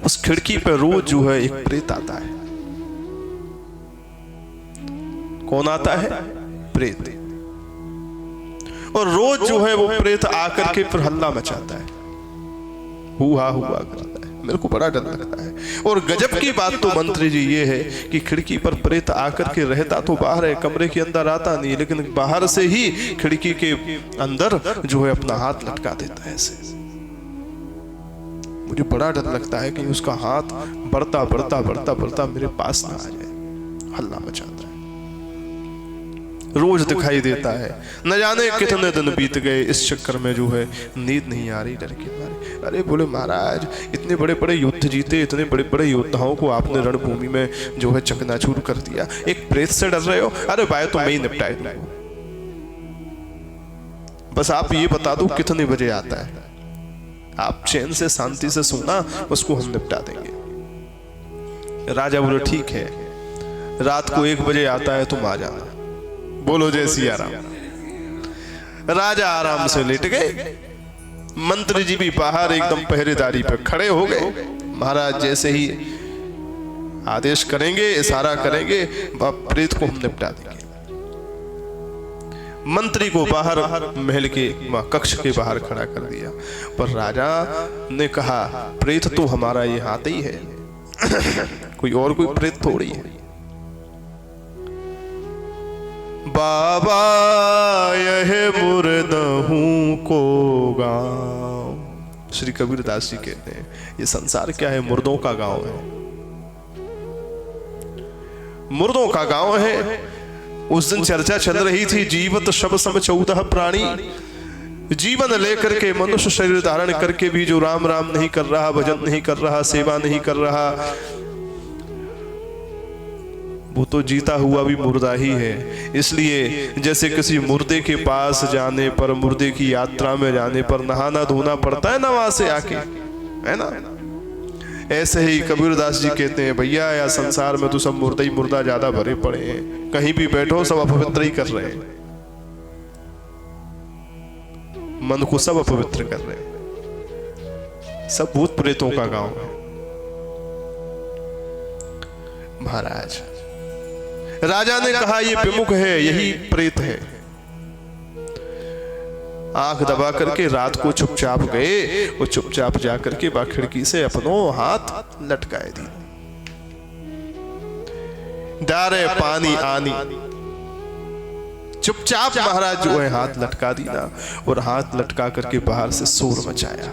उस खिड़की पर रोज जो है एक प्रेत आता है। कौन आता है? प्रेत। और रोज जो है वो प्रेत आकर के फिर हल्ला मचाता है, हुआ हुआ करता है। मेरे को बड़ा डर लगता है। और गजब की बात तो मंत्री जी ये है कि खिड़की पर प्रेत आकर के रहता तो बाहर है, कमरे के अंदर आता नहीं, लेकिन बाहर से ही खिड़की के अंदर जो है अपना हाथ लटका देता है ऐसे। मुझे बड़ा डर लगता है कि उसका हाथ बढ़ता बढ़ता बढ़ता बढ़ता मेरे पास ना आ जाए, हल्ला मचाता है। रोज दिखाई देता है। न जाने कितने दिन बीत गए, इस चक्कर में जो है नींद नहीं आ रही डर के मारे। अरे बोले महाराज इतने बड़े बड़े युद्ध जीते, इतने बड़े बड़े योद्धाओं को आपने रणभूमि में जो है चकनाचूर कर दिया, एक प्रेत से डर रहे हो? अरे भाई तो मैं ही निपटाए दूंगा। बस आप ये बता दो कितने बजे आता है, आप चैन से शांति से सोना, उसको हम निपटा देंगे। राजा बोले ठीक है, रात को 1 बजे आता है, तुम आ जाना। बोलो जय सिया राम। राजा आराम से लेट गए, मंत्री जी भी बाहर एकदम पहरेदारी पे खड़े हो गए। महाराज जैसे ही आदेश करेंगे, इशारा करेंगे, प्रेत को हम निपटा देंगे। मंत्री को बाहर महल के कक्ष के बाहर खड़ा कर दिया, पर राजा ने कहा प्रेत तो हमारा ये हाथ ही है, कोई और कोई प्रेत थोड़ी है। बाबा यह मुर्दहूं को गांव, श्री कबीरदास जी कहते हैं ये संसार क्या है, मुर्दों का गांव है, मुर्दों का गांव है। उस दिन चर्चा चल रही थी, जीवत शब सम 14 प्राणी, जीवन लेकर के मनुष्य शरीर धारण करके भी जो राम राम नहीं कर रहा, भजन नहीं कर रहा, सेवा नहीं कर रहा, वो तो जीता हुआ भी मुर्दा ही है। इसलिए जैसे किसी मुर्दे के पास जाने पर, मुर्दे की यात्रा में जाने पर नहाना धोना पड़ता है ना वहां से आके, है ना, ऐसे ही कबीरदास जी कहते हैं भैया या संसार में तो सब मुर्दा ही मुर्दा ज्यादा भरे पड़े हैं, कहीं भी बैठो सब अपवित्र ही कर रहे हैं, मन को सब अपवित्र कर रहे हैं, सब भूत प्रेतों का गांव है। महाराज राजा ने कहा ये विमुख है, यही प्रेत है। आंख दबा करके रात को चुपचाप गए, वो चुपचाप जाकर के बा खिड़की से अपनो हाथ लटकाए दी, डारे पानी आनी, चुपचाप महाराज जो है हाथ लटका दी ना, और हाथ लटका करके बाहर से शोर मचाया।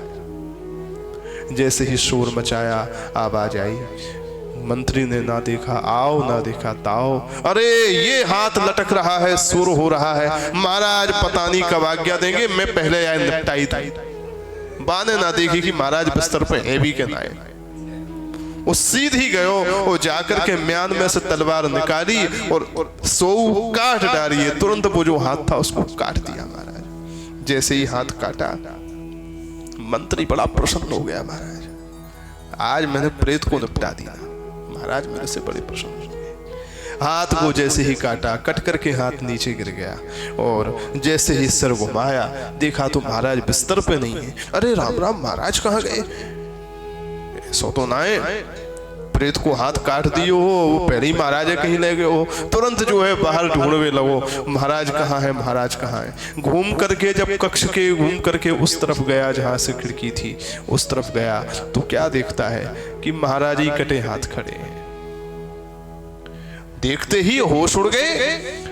जैसे ही शोर मचाया आवाज आई, मंत्री ने ना देखा आओ ना देखा ताओ, अरे ये हाथ लटक रहा है, शोर हो रहा है, महाराज पता नहीं कब आज्ञा देंगे, मैं पहले आए निपटाई थी। बाने ना देखी कि महाराज बिस्तर पे है भी के ना है, वो सीधी गयो, वो जाकर के म्यान में से तलवार निकाली और सो काट डाली है। तुरंत वो जो हाथ था उसको काट दिया महाराज। जैसे ही हाथ काटा मंत्री बड़ा प्रसन्न हो गया, महाराज आज मैंने प्रेत को निपटा दिया, महाराज मेरे से बड़े प्रसन्न हो गए। हाथ को जैसे ही काटा, कट करके हाथ नीचे गिर गया, और जैसे ही सर घुमाया देखा तो महाराज बिस्तर पे नहीं है। अरे राम राम, महाराज कहाँ गए? सो तो ना है, प्रेत को हाथ काट दियो हो, वो पहले ही महाराज कहीं ले गए हो। तुरंत जो है बाहर ढूंढने लगो, महाराज कहाँ है, महाराज कहाँ है। घूम करके जब कक्ष के घूम करके उस तरफ गया जहां से खिड़की थी, उस तरफ गया तो क्या देखता है कि महाराज ही कटे हाथ खड़े हैं। देखते ही होश उड़ गए,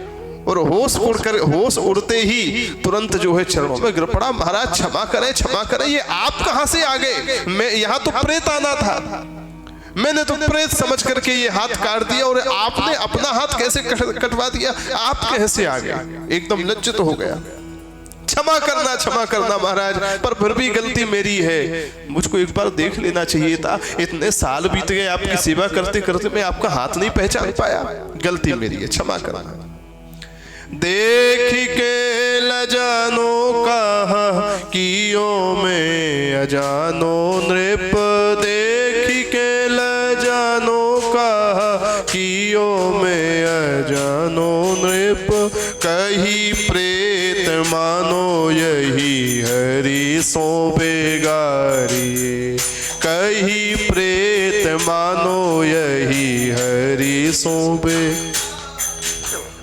और होश उड़ते ही तुरंत जो है चरणों में गिर पड़ा, महाराज क्षमा करें, ये आप कहां से आ गए? मैं यहाँ तो प्रेत आना था, मैंने तो प्रेत समझ करके ये हाथ काट दिया, और आपने अपना हाथ कैसे कटवा दिया? आप कैसे आ गए? एकदम लज्जित हो गया। क्षमा करना महाराज, पर फिर भी गलती मेरी है, मुझको एक बार देख लेना चाहिए था। इतने साल बीत गए आपकी सेवा करते करते, मैं आपका हाथ नहीं पहचान पाया, गलती मेरी है, क्षमा करना। देख के लजानो कहा कियो में अजानो नृप, देख के लजानो कहा कियो में अजानो नृप, कही प्रेत मानो यही हरि सो बेगारी, कही प्रेत मानो यही हरि सो बे,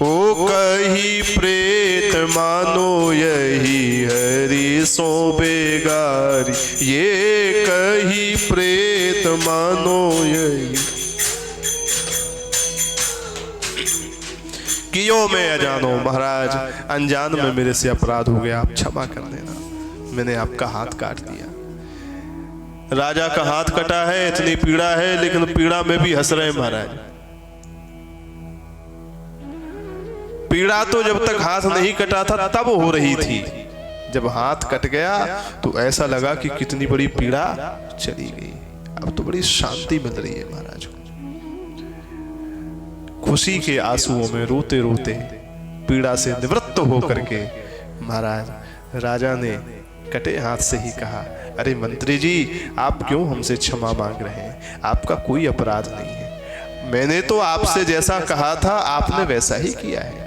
ओ कही प्रेत मानो यही हरि सो बेगारी, ये कही प्रेत मानो यही। कियो में अजानो, महाराज अनजान में मेरे से अपराध हो गया, आप क्षमा कर देना, मैंने आपका हाथ काट दिया। राजा का हाथ कटा है, इतनी पीड़ा है, लेकिन पीड़ा में भी हंस रहे महाराज। पीड़ा तो जब तक हाथ नहीं कटा था तब हो रही थी, जब हाथ कट गया तो ऐसा लगा कि कितनी बड़ी पीड़ा चली गई, अब तो बड़ी शांति मिल रही है महाराज को। खुशी के आंसुओं में रोते रोते पीड़ा से निवृत्त होकर के महाराज राजा ने कटे हाथ से ही कहा, अरे मंत्री जी, आप क्यों हमसे क्षमा मांग रहे हैं? आपका कोई अपराध नहीं है। मैंने तो आपसे जैसा कहा था आपने वैसा ही किया है।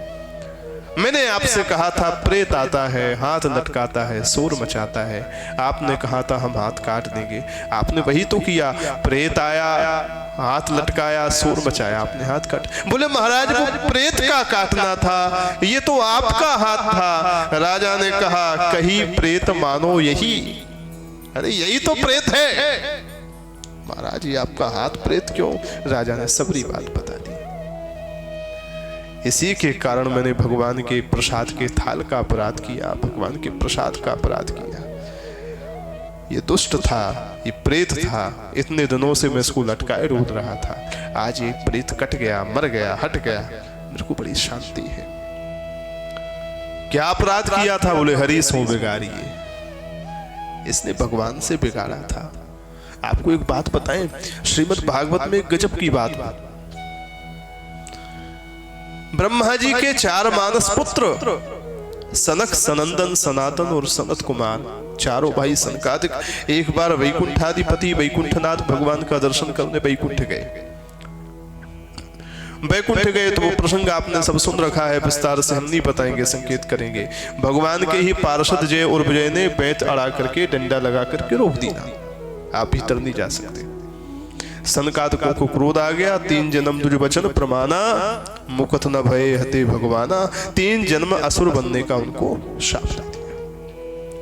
मैंने आपसे कहा था प्रेत आता है, हाथ लटकाता है, शोर मचाता है। आपने कहा था हम हाथ काट देंगे, आपने वही तो किया। प्रेत आया, हाथ लटकाया, शोर मचाया, आपने हाथ काट। बोले महाराज वो प्रेत का काटना था, ये तो आपका हाथ था। राजा ने कहा कहीं प्रेत मानो यही, अरे यही तो प्रेत है। महाराज ये आपका हाथ प्रेत क्यों? राजा ने सबरी बात बता दी। इसी के कारण मैंने भगवान के प्रसाद के थाल का अपराध किया, भगवान के प्रसाद का अपराध किया। ये दुष्ट था, ये प्रेत था, इतने दिनों से मैं इसको लटकाए रोध रहा था। आज ये प्रेत कट गया, मर गया, हट गया, मेरे को बड़ी शांति है। क्या अपराध किया था? बोले हरि सो बिगाड़िए। इसने भगवान से बिगाड़ा था। आपको एक बात बताएं, श्रीमद् भागवत में एक गजब की बात, ब्रह्मा जी के 4 मानस पुत्र सनक, सनंदन, सनातन और सनत कुमार, चारों भाई सनकादिक एक बार वैकुंठाधिपति वैकुंठनाथ भगवान का दर्शन करने वैकुंठ गए। वैकुंठ गए तो वो प्रसंग आपने सब सुन रखा है, विस्तार से हम नहीं बताएंगे, संकेत करेंगे। भगवान के ही पार्षद जय और विजय ने बैत अड़ा करके डंडा लगा करके रोक दिया, आप भीतर नहीं जा सकते। सनकादिकों को क्रोध आ गया, 3 जन्म तुझ वचन प्रमाना, मुकथ न भय हते भगवाना। 3 जन्म असुर बनने का उनको शाप दिया।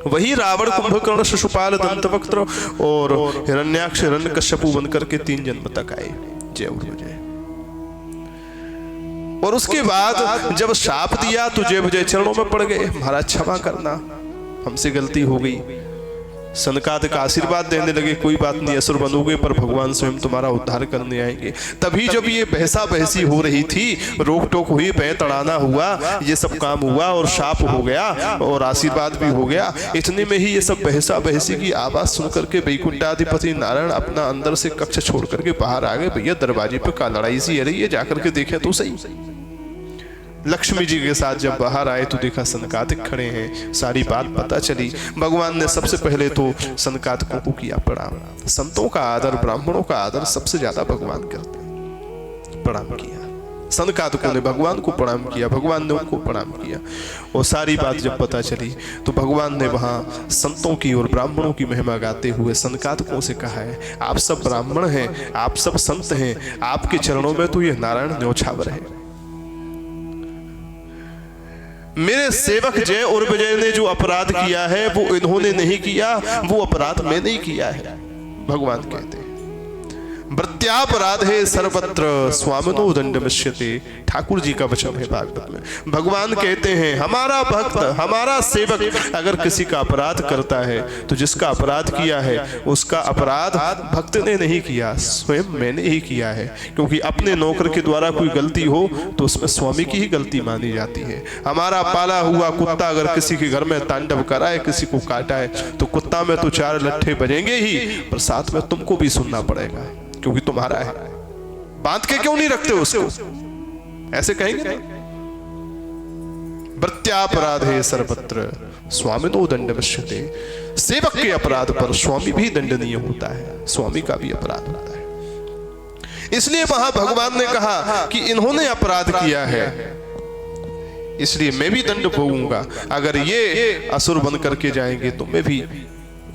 वही रावण, कुंभकर्ण, शिशुपाल, दंतवक्त्र और हिरण्याक्ष, हिरण्यकश्यपु बनकर के 3 जन्म तक आए, जय और विजय। और उसके बाद जब शाप दिया तो जय विजय चरणों में पड़ गए, महाराज क्षमा करना, हमसे गलती हो गई। सनकादिक का आशीर्वाद देने लगे, कोई बात नहीं, असुर बनोगे पर भगवान स्वयं तुम्हारा उद्धार करने आएंगे। तभी जब ये बहसा बहसी हो रही थी, रोक टोक हुई, बैत अड़ाना हुआ, ये सब काम हुआ और शाप हो गया और आशीर्वाद भी हो गया। इतने में ही ये सब बहसा बहसी की आवाज सुनकर के वैकुंठाधिपति नारायण अपना अंदर से कक्ष छोड़ करके बाहर आ गए। भैया दरवाजे पे का लड़ाई सी है रही है, जाकर के देखे तो सही। लक्ष्मी जी के साथ जब बाहर आए तो देखा सनकादिक खड़े हैं, सारी बात पता चली। भगवान ने सबसे पहले तो सनकादिकों को किया प्रणाम। संतों का आदर, ब्राह्मणों का आदर सबसे ज्यादा भगवान करते हैं। प्रणाम किया, सनकादिकों ने भगवान को प्रणाम किया, भगवान ने उनको प्रणाम किया। और सारी बात जब पता चली तो भगवान ने वहां संतों की और ब्राह्मणों की महिमा गाते हुए सनकादिकों से कहा है, आप सब ब्राह्मण हैं, आप सब संत हैं, आपके चरणों में तो ये नारायण न्योछावर है। मेरे सेवक जय और विजय ने जो अपराध किया है वो इन्होंने नहीं किया, वो अपराध मैंने ही किया है। भगवान कहते हैं प्रत्यापराधे सर्वत्र स्वामिनो दंडमिष्यते। ठाकुर जी का वचन है भागवत में। भगवान कहते हैं हमारा भक्त, हमारा सेवक अगर किसी का अपराध करता है तो जिसका अपराध किया है उसका अपराध भक्त ने नहीं किया, स्वयं मैंने ही किया है। क्योंकि अपने नौकर के द्वारा कोई गलती हो तो उसमें स्वामी की ही गलती मानी जाती है। हमारा पाला हुआ कुत्ता अगर किसी के घर में तांडव कराए, किसी को काटा है तो कुत्ता में तो 4 लट्ठे बजेंगे ही, पर साथ में तुमको भी सुनना पड़ेगा क्योंकि तुम्हारा है। बांध के क्यों नहीं रखते उसको? ऐसे कहेंगे ना। प्रत्यापराधे सर्वत्र स्वामिनो दंडमिष्यते। सेवक के अपराध पर स्वामी भी दंडनीय होता है, स्वामी का भी अपराध होता है। इसलिए वहां भगवान ने कहा कि इन्होंने अपराध किया है, इसलिए मैं भी दंड भोगूंगा। अगर ये असुर बन करके जाएंगे तो मैं भी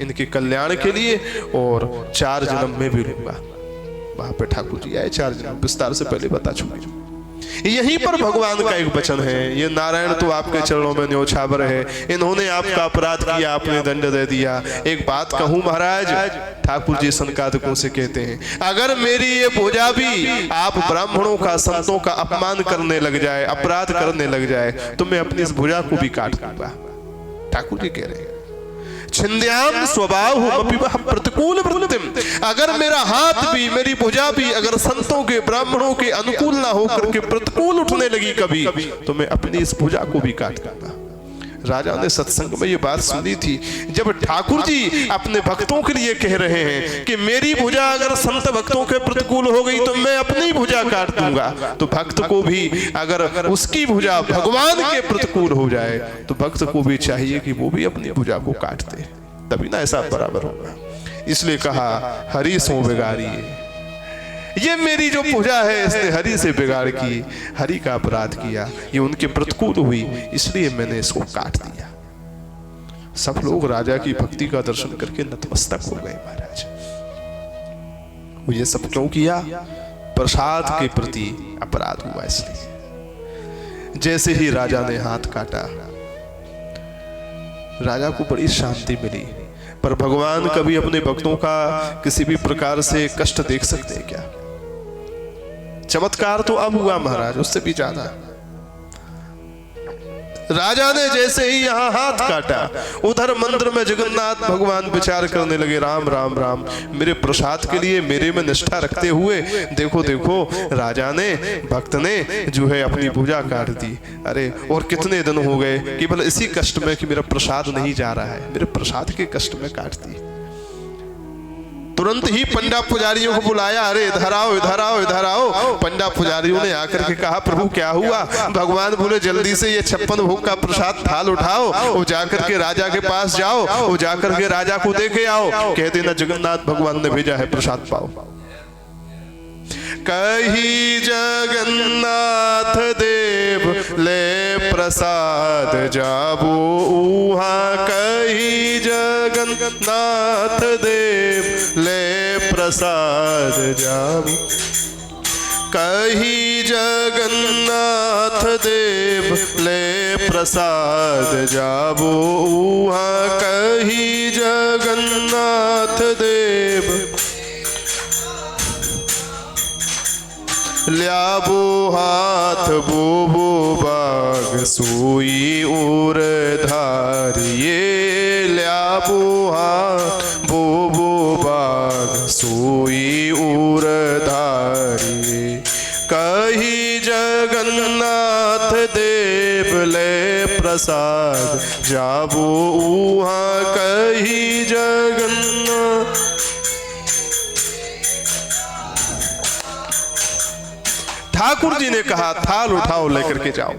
इनके कल्याण के लिए और 4 जन्म में भी लूंगा। वहां पे ठाकुर जी आए, 4 जन्म विस्तार से पहले बता चुके। यहीं पर भगवान का एक वचन है, ये नारायण तो आपके चरणों में न्योछावर है, इन्होंने आपका अपराध किया, आपने दंड दे दिया। एक बात कहूं महाराज, ठाकुर जी सनकादिकों से कहते हैं अगर मेरी ये भुजा भी आप ब्राह्मणों का, संतों का अपमान करने लग जाए, अपराध करने लग जाए तो मैं अपनी इस भुजा को भी काट दूंगा। ठाकुर जी कह रहे हैं छिंद्याम स्वभाव प्रतिकूल वृत्तिम। अगर मेरा हाथ भी, मेरी भुजा भी अगर संतों के, ब्राह्मणों के अनुकूल ना होकर के प्रतिकूल उठने लगी कभी, तो मैं अपनी इस भुजा को भी काट दूंगा। राजा ने सत्संग में ये बात सुनी थी। जब ठाकुर जी अपने भक्तों के लिए कह रहे हैं कि मेरी भुजा अगर संत भक्तों के प्रतिकूल हो गई तो मैं अपनी भुजा काट दूंगा, तो भक्त को भी अगर उसकी भुजा भगवान के प्रतिकूल हो जाए तो भक्त को भी चाहिए कि वो भी अपनी भुजा को काट दे, तभी ना ऐसा बराबर होगा। इसलिए कहा हरि सो बिगाड़ी, ये मेरी जो पूजा है इसने हरि से बिगाड़ की, हरि का अपराध किया, ये उनके प्रतिकूल हुई, इसलिए मैंने इसको काट दिया। सब लोग राजा की भक्ति का दर्शन करके नतमस्तक हो गए। महाराज वो ये सब क्यों किया? प्रसाद के प्रति अपराध हुआ इसलिए। जैसे ही राजा ने हाथ काटा, राजा को बड़ी शांति मिली। पर भगवान कभी अपने भक्तों का किसी भी प्रकार से कष्ट देख सकते हैं क्या? चमत्कार तो अब हुआ महाराज, उससे भी ज्यादा। राजा ने जैसे ही यहाँ हाथ काटा, उधर मंदिर में जगन्नाथ भगवान विचार करने लगे, राम राम राम, मेरे प्रसाद के लिए मेरे में निष्ठा रखते हुए देखो देखो राजा ने, भक्त ने जो है अपनी भुजा काट दी। अरे और कितने दिन हो गए केवल इसी कष्ट में कि मेरा प्रसाद नहीं जा रहा है, मेरे प्रसाद के कष्ट में काट दी। तुरंत ही पंडा पुजारियों को बुलाया, अरे इधर आओ इधर आओ इधर आओ। पंडा पुजारियों ने आकर के कहा प्रभु क्या हुआ? भगवान बोले जल्दी से ये 56 भोग का प्रसाद थाल उठाओ और जाकर के राजा के पास जाओ और जाकर के राजा को देके आओ, कह देना जगन्नाथ भगवान ने भेजा है, प्रसाद पाओ। कही जगन्नाथ देव ले प्रसाद जाबो उहाँ, कही जगन्नाथ देव ले प्रसाद जाबो, कही जगन्नाथ देव ले प्रसाद जाबो उहाँ, कही जगन्नाथ देव ल्याबो हाथ बोबो बाग सोई और धारिये, ल्याबो हाथ बोबो बाग सोई और धारिये, कही जगन्नाथ देव ले प्रसाद जाबो उहाँ, कही जगन्नाथ। ठाकुर जी ने कहा थाल उठाओ लेकर के जाओ।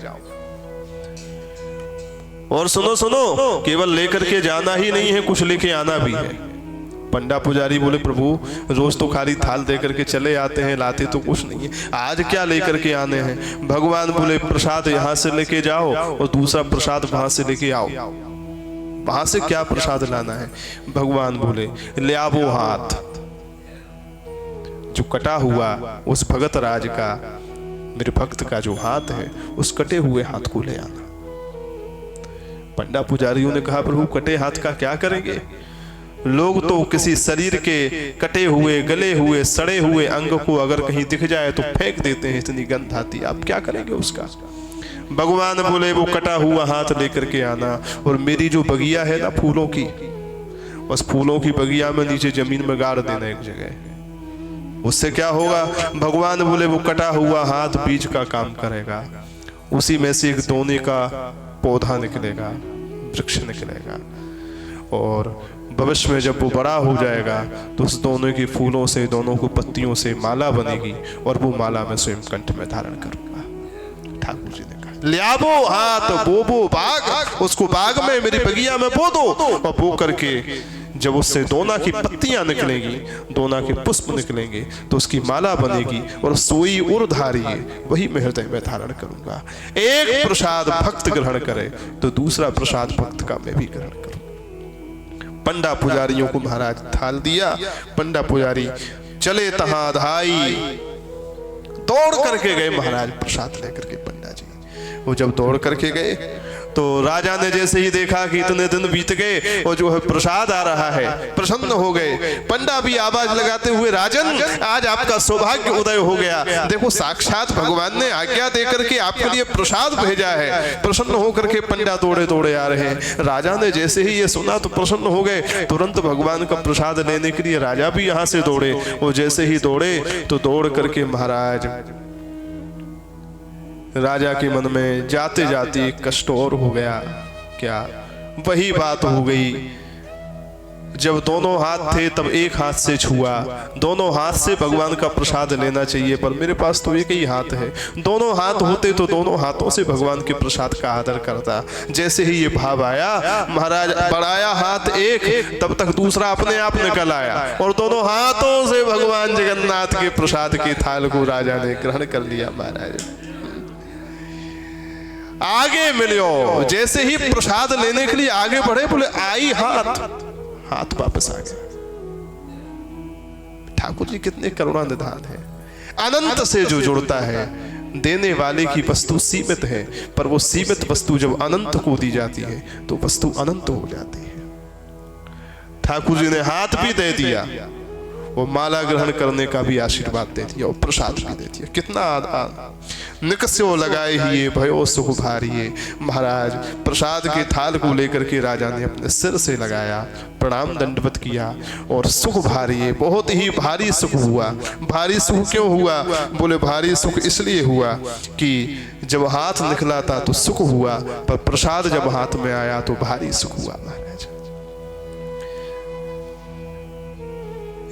और सुनो सुनो, केवल लेकर के जाना ही नहीं है, कुछ लेके आना भी है। पंडा पुजारी बोले प्रभु रोज तो खाली थाल देकर के चले आते हैं, लाते तो कुछ नहीं है, आज क्या लेकर के आने हैं? भगवान बोले प्रसाद यहाँ से लेके जाओ और दूसरा प्रसाद वहां से लेके आओ। वहां से क्या प्रसाद लाना है? भगवान बोले ले आवो हाथ, जो कटा हुआ उस भगत राज का, मेरे भक्त का जो हाथ है, उस कटे हुए हाथ को ले आना। पंडा पुजारियों ने कहा प्रभु कटे हाथ का क्या करेंगे? लोग तो किसी शरीर के कटे हुए, गले हुए, सड़े हुए अंग को अगर कहीं दिख जाए तो फेंक देते हैं, इतनी गंध आती, आप क्या करेंगे उसका? भगवान बोले वो कटा हुआ हाथ लेकर के आना, और मेरी जो बगिया है ना फूलों की, बस फूलों की बगिया में नीचे जमीन में गाड़ देना एक जगह। उससे क्या होगा? भगवान बोले वो कटा हुआ हाथ बीज का काम करेगा, उसी में से एक दोने का पौधा निकलेगा, वृक्ष निकलेगा, और भविष्य में जब वो बड़ा हो जाएगा तो उस दोनों की फूलों से, दोनों को पत्तियों से माला बनेगी, और वो माला मैं स्वयं कंठ में धारण करूंगा। ठाकुर जी ने कहा ल्याबो हाथ बोबो बाग, उसको बाग में मेरी बगिया में बो दो, और बो करके जब उससे दोना की पत्तियां निकलेंगी, दोना के पुष्प निकलेंगे, तो उसकी माला बनेगी, और सोई और धारिये वही मैं हृदय में धारण करूंगा। एक प्रसाद भक्त ग्रहण करे तो दूसरा प्रसाद भक्त का मैं भी ग्रहण करूं। पंडा पुजारियों को महाराज थाल दिया। पंडा पुजारी चले तहां धाई, दौड़ करके गए महाराज प्रसाद लेकर के। पंडा जी वो जब दौड़ करके गए तो राजा ने जैसे ही देखा कि इतने दिन बीत गए और जो है प्रसाद आ रहा है, प्रसन्न हो गए। पंडा भी आवाज लगाते हुए राजन आज आपका सौभाग्य उदय हो गया, देखो साक्षात भगवान ने आज्ञा देकर के आपके लिए प्रसाद भेजा है। प्रसन्न होकर के पंडा दौड़े दौड़े आ रहे हैं। राजा ने जैसे ही ये सुना तो प्रसन्न हो गए, तुरंत भगवान का प्रसाद लेने के लिए राजा भी यहाँ से दौड़े। वो जैसे ही दौड़े तो दौड़ करके महाराज राजा के मन में जाते जाते एक कष्ट और हो गया क्या वही बात हो गई, जब दोनों हाथ थे तब एक हाथ से छुआ। दोनों हाथ से भगवान का प्रसाद लेना चाहिए, पर मेरे पास तो एक ही हाथ है। दोनों हाथ होते तो दोनों हाथों से भगवान के प्रसाद का आदर करता। जैसे ही ये भाव आया, महाराज बढ़ाया हाथ एक, तब तक दूसरा अपने आप निकल आया और दोनों हाथों से भगवान जगन्नाथ के प्रसाद के थाल को राजा ने ग्रहण कर लिया। महाराज आगे मिलो, जैसे ही प्रसाद लेने के लिए आगे बढ़े, बोले आई हाथ वापस आ गया। ठाकुर जी कितने करुणा निधान है। अनंत से जो जुड़ता है, देने वाले की वस्तु सीमित है, पर वो सीमित वस्तु जब अनंत को दी जाती है तो वस्तु अनंत हो जाती है। ठाकुर जी ने हाथ भी दे दिया, वो माला ग्रहण करने का भी आशीर्वाद दे दिया और प्रसाद भी दे दिया। कितना निकस्यो लगाए ही भयो सुख भारिये। महाराज प्रसाद के थाल को लेकर के राजा ने अपने सिर से लगाया, प्रणाम दंडवत किया और सुख भारिये, बहुत ही भारी सुख हुआ। भारी सुख क्यों हुआ? बोले भारी सुख इसलिए हुआ कि जब हाथ निकला था तो सुख हुआ, पर प्रसाद जब हाथ में आया तो भारी सुख हुआ। महाराज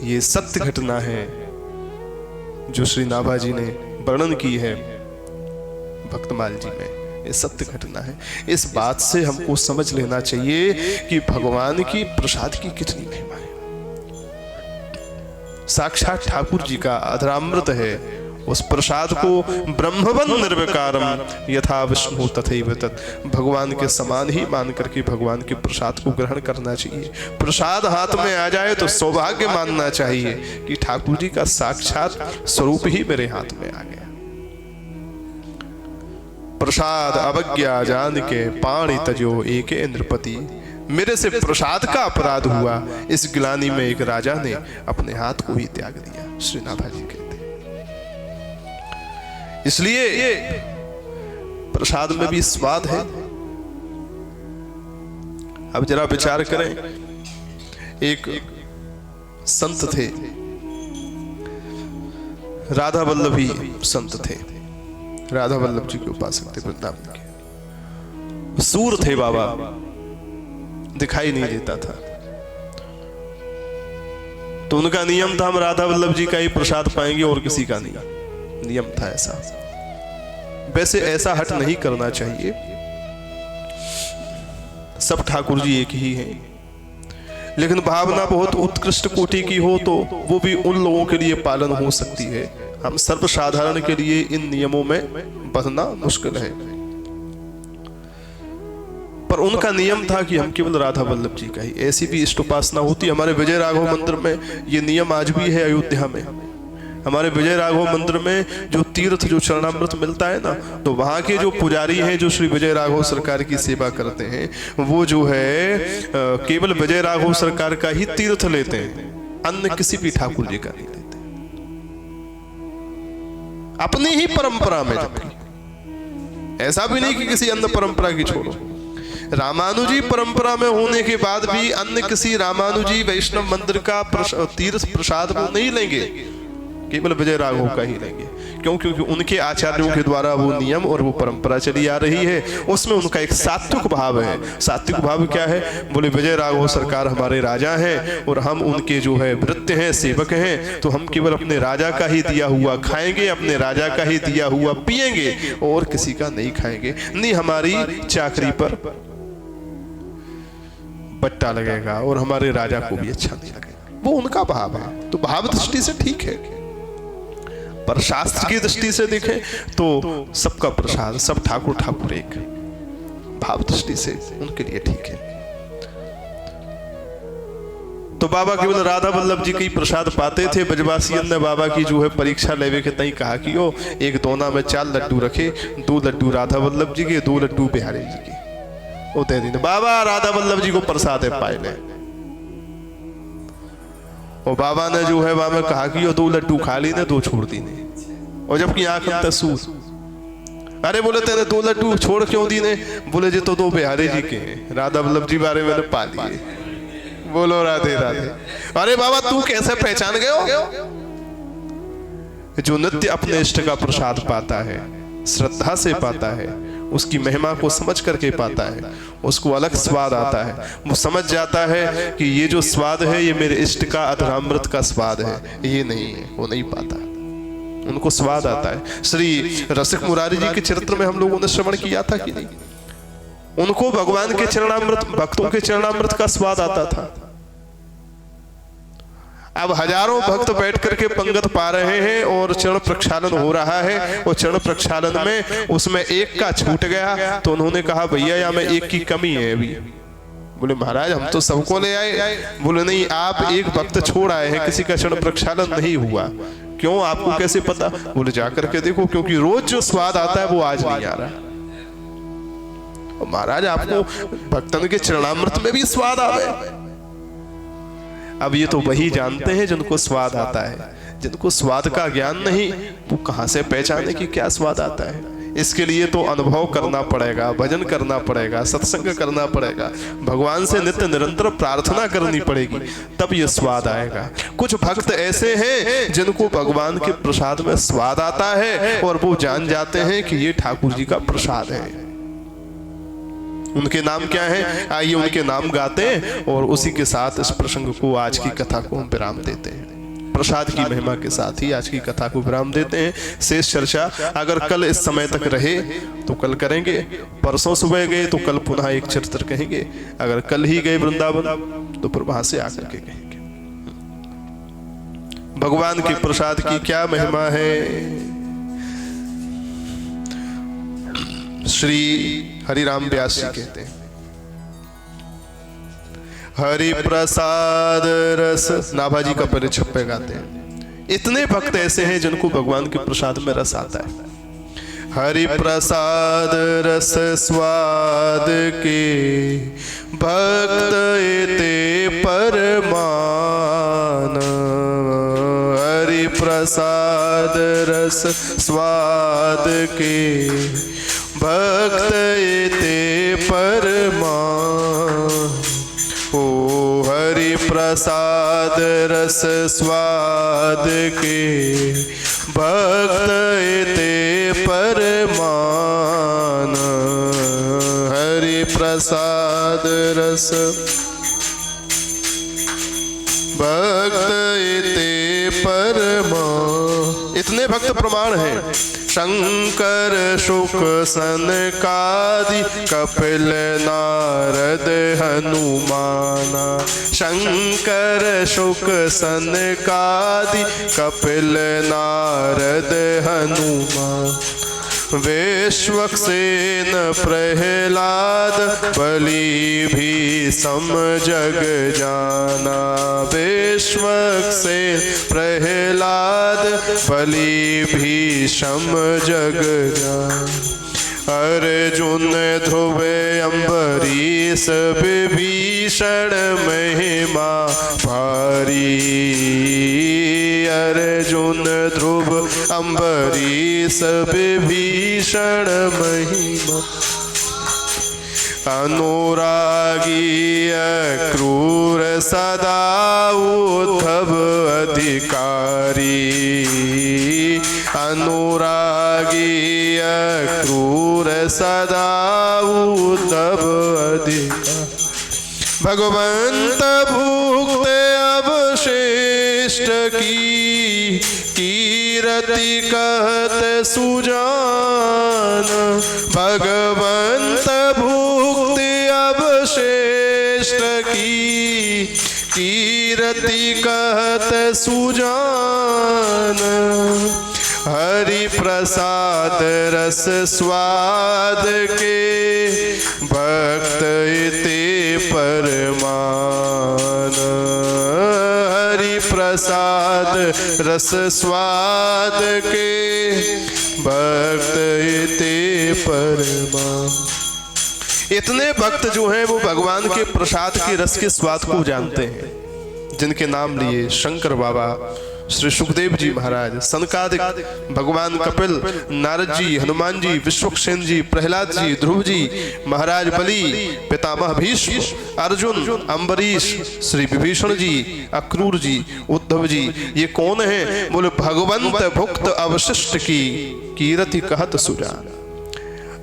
ये सत्य घटना है जो श्री नाभाजी ने वर्णन की है भक्तमाल जी में। ये सत्य घटना है। इस बात से हमको समझ लेना चाहिए कि भगवान की प्रसाद की कितनी महिमा है। साक्षात ठाकुर जी का अधरामृत है। उस प्रसाद को ब्रह्मवन निर्विकारम यथा विष्णु तथैव तत्, भगवान के समान ही मान करके भगवान के प्रसाद को ग्रहण करना चाहिए। प्रसाद हाथ में आ जाए तो सौभाग्य मानना चाहिए कि ठाकुर जी का साक्षात स्वरूप ही मेरे हाथ में आ गया। प्रसाद अवज्ञा जान के पाणी तजो एके नृपति, मेरे से प्रसाद का अपराध हुआ, इस गिलानी में एक राजा ने अपने हाथ को ही त्याग दिया। श्री नाभाजी कहते इसलिए प्रसाद में भी स्वाद है। अब जरा विचार करें, एक संत थे, राधा वल्लभी संत थे, राधा वल्लभ जी के उपासक थे वृंदावन के। सूर थे बाबा, दिखाई नहीं देता था, तो उनका नियम था हम राधा वल्लभ जी का ही प्रसाद पाएंगे और किसी का नहीं। नियम था ऐसा। वैसे ऐसा हट नहीं करना चाहिए, सब ठाकुर जी एक ही हैं, लेकिन भावना बहुत उत्कृष्ट कोटि की हो तो वो भी उन लोगों के लिए पालन हो सकती है। हम सर्वसाधारण के लिए इन नियमों में बंधना मुश्किल है। पर उनका नियम था कि हम केवल राधा वल्लभ जी का ही। ऐसी भी इष्ट उपासना होती। हमारे विजय राघव मंदिर में ये नियम आज भी है। अयोध्या में हमारे विजय राघव मंदिर में जो तीर्थ जो चरणामृत मिलता है ना, तो वहां के जो पुजारी हैं जो श्री विजय राघव सरकार की सेवा करते हैं, वो जो है केवल विजय राघव सरकार का ही तीर्थ लेते हैं, अन्य किसी भी ठाकुर जी का नहीं लेते, अपनी ही परंपरा में। जबकि ऐसा भी नहीं कि किसी अन्य परंपरा की छोड़ो, रामानुजी परंपरा में होने के बाद भी अन्य किसी रामानुजी वैष्णव मंदिर का तीर्थ प्रसाद वो नहीं लेंगे, केवल विजय राघव का ही लेंगे। क्यों? क्योंकि उनके आचार्यों के द्वारा वो नियम और वो परंपरा चली आ रही है। उसमें उनका एक सात्विक भाव है। सात्विक भाव क्या है? बोले विजय राघव सरकार हमारे राजा हैं और हम उनके जो है भृत्य हैं, सेवक हैं, तो हम केवल अपने राजा का ही दिया हुआ खाएंगे, अपने राजा का ही दिया हुआ पिएंगे और किसी का नहीं खाएंगे। नहीं हमारी चाकरी पर बट्टा लगेगा और हमारे राजा को भी अच्छा नहीं लगेगा। वो उनका भाव है। तो भाव दृष्टि से ठीक है, पर शास्त्र की दृष्टि से देखें तो सबका प्रसाद, सब ठाकुर ठाकुर एक। भाव दृष्टि से उनके लिए ठीक है। तो बाबा केवल राधा वल्लभ जी की प्रसाद पाते थे। ब्रजवासियन ने बाबा की जो है परीक्षा लेवे के तई कहा कि ओ एक दोना में 4 लड्डू रखे, 2 लड्डू राधा वल्लभ जी के, 2 लड्डू बिहारी जी के। वो दे दी बाबा राधा वल्लभ जी को प्रसाद है पाए ले। और बाबा ने जो है वहां में कहा कि ये 2 लड्डू खा ली ने, 2 छोड़ दी ने। और जबकि आंख में तसूस, अरे बोले तेरे 2 लड्डू छोड़ क्यों दी ने? बोले जी तो 2 बिहारी जी के हैं, राधा वल्लभ जी बारे मैंने पा लिए। बोलो राधे राधे। अरे बाबा तू कैसे पहचान गए हो? जो नित्य अपने इष्ट का प्रसाद पाता है, श्रद्धा से पाता है, उसकी महिमा को समझ करके पाता है, उसको अलग स्वाद आता है। वो समझ जाता है कि ये जो स्वाद है ये मेरे इष्ट का अधरामृत का स्वाद है, ये नहीं है, वो नहीं पाता, उनको स्वाद आता है। श्री रसिक मुरारी जी के चरित्र में हम लोगों ने श्रवण किया था कि नहीं, उनको भगवान के चरणामृत, भक्तों के चरणामृत का स्वाद आता था। अब हजारों भक्त बैठ करके पंगत पा रहे हैं और चरण प्रक्षालन हो रहा है, और चरण प्रक्षालन में उसमें एक का छूट गया, तो उन्होंने कहा भैया या में एक की कमी है अभी। बोले महाराज हम तो सबको ले आए। बोले नहीं, आप एक भक्त छोड़ आए हैं, किसी का चरण प्रक्षालन नहीं हुआ। क्यों, आपको कैसे पता? बोले जाकर के देखो, क्योंकि रोज जो स्वाद आता है वो आज नहीं आ रहा। महाराज आपको भक्तन के चरणामृत में भी स्वाद आवे। अब ये तो वही जानते हैं जिनको स्वाद आता है, जिनको स्वाद का ज्ञान नहीं वो कहां से पहचाने कि क्या स्वाद आता है। इसके लिए तो अनुभव करना पड़ेगा, भजन करना पड़ेगा, सत्संग करना पड़ेगा, भगवान से नित्य निरंतर प्रार्थना करनी पड़ेगी, तब ये स्वाद आएगा। कुछ भक्त ऐसे हैं जिनको भगवान के प्रसाद में स्वाद आता है और वो जान जाते हैं कि ये ठाकुर जी का प्रसाद है। उनके नाम क्या है? आइए उनके नाम गाते हैं और उसी के साथ इस प्रसंग को, आज की कथा को हम विराम देते हैं। प्रसाद की महिमा के साथ ही आज की कथा को विराम देते हैं। शेष चर्चा अगर कल इस समय तक रहे तो कल करेंगे, परसों सुबह गए तो कल पुनः एक चरित्र कहेंगे, अगर कल ही गए वृंदावन तो फिर वहां से आकर के कहेंगे। भगवान के प्रसाद की क्या महिमा है। श्री हरिराम व्यास जी कहते हैं, हरि प्रसाद रस, नाभाजी का परिछप पे गाते हैं। इतने भक्त ऐसे हैं जिनको भगवान के प्रसाद में रस आता है। हरि प्रसाद रस स्वाद के भक्त एते परमान, हरि प्रसाद रस स्वाद के भक्त एते परमान। ओ हरि प्रसाद रस स्वाद के भक्त एते परमान, हरि प्रसाद रस भक्त एते परमान। इतने भक्त प्रमाण हैं। शंकर शुक सनकादि कपिल नारद हनुमाना, शंकर शुक सनकादि कपिल नारद हनुमान। विश्वक्सेन प्रहलाद बलि भीषम जग जाना, विश्वक्सेन प्रहलाद बलि भीषम जग जाना। अर्जुन ध्रुव अम्बरीश विभीषण महिमा भारी, अर्जुन ध्रुव अम्बरीश विभीषण महिमा। अनुरागी क्रूर सदा उद्धव अधिकारी, अनुरागी क्रूर सदा उद्धव अधिकारी। भगवंत भुक्त अवशिष्ट की कीरति कहत सुजान, भगवंत भुक्त अवशिष्ट की कीरति कहत सुजान। हरि प्रसाद रस स्वाद के भक्त एते परमान, हरि प्रसाद रस स्वाद के भक्त एते परमान। इतने भक्त जो हैं वो भगवान के प्रसाद के रस के स्वाद को जानते हैं, जिनके नाम लिए शंकर बाबा, श्री सुखदेव जी महाराज, सनकादिक, भगवान कपिल, नारद जी, हनुमान जी, विश्वक्सेन जी, प्रहलाद जी, ध्रुव जी, महाराज बलि, पितामह भीष्म, अर्जुन, अम्बरीश, श्री विभीषण जी, अक्रूर जी, उद्धव जी, ये कौन है? बोले भगवंत भुक्त अवशिष्ट की कीरति कहत सुजान।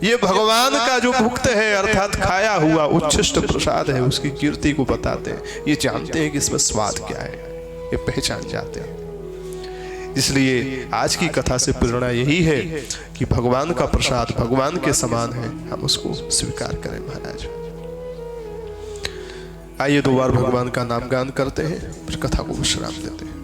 ये भगवान का जो भुक्त है अर्थात खाया हुआ उच्छिष्ट प्रसाद है, उसकी कीर्ति को बताते हैं। ये जानते हैं कि इसमें स्वाद क्या है, ये पहचान जाते हैं। इसलिए आज की कथा से प्रेरणा यही है कि भगवान का प्रसाद भगवान के समान है, हम उसको स्वीकार करें महाराज। आइए 2 बार भगवान का नाम गान करते हैं, फिर कथा को विश्राम देते हैं।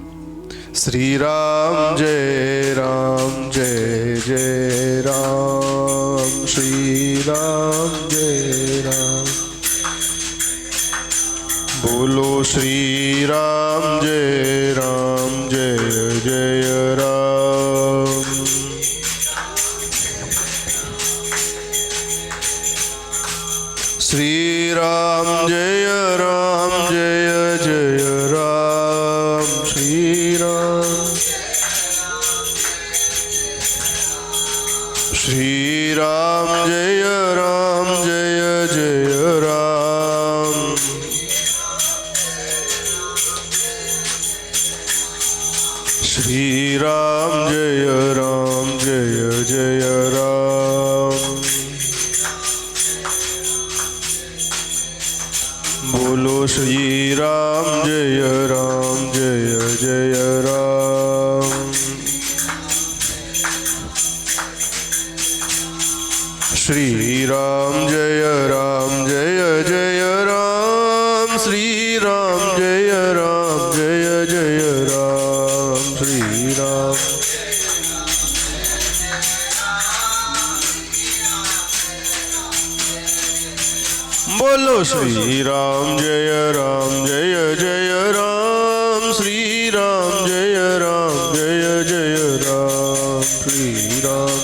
श्री राम जय राम जय जय राम, श्री राम जय राम। बोलो श्री राम जय राम जय जय राम। श्री राम जय राम जय जय राम, श्री राम। श्री राम जय राम जय जय राम। श्री राम जय राम जय जय राम। बोलो श्री राम जय राम जय जय राम। श्री राम जय राम जय जय राम, श्री राम जय राम जय जय राम, श्री राम। बोलो श्री राम जय राम जय जय राम, श्री राम जय राम जय जय राम, श्री राम।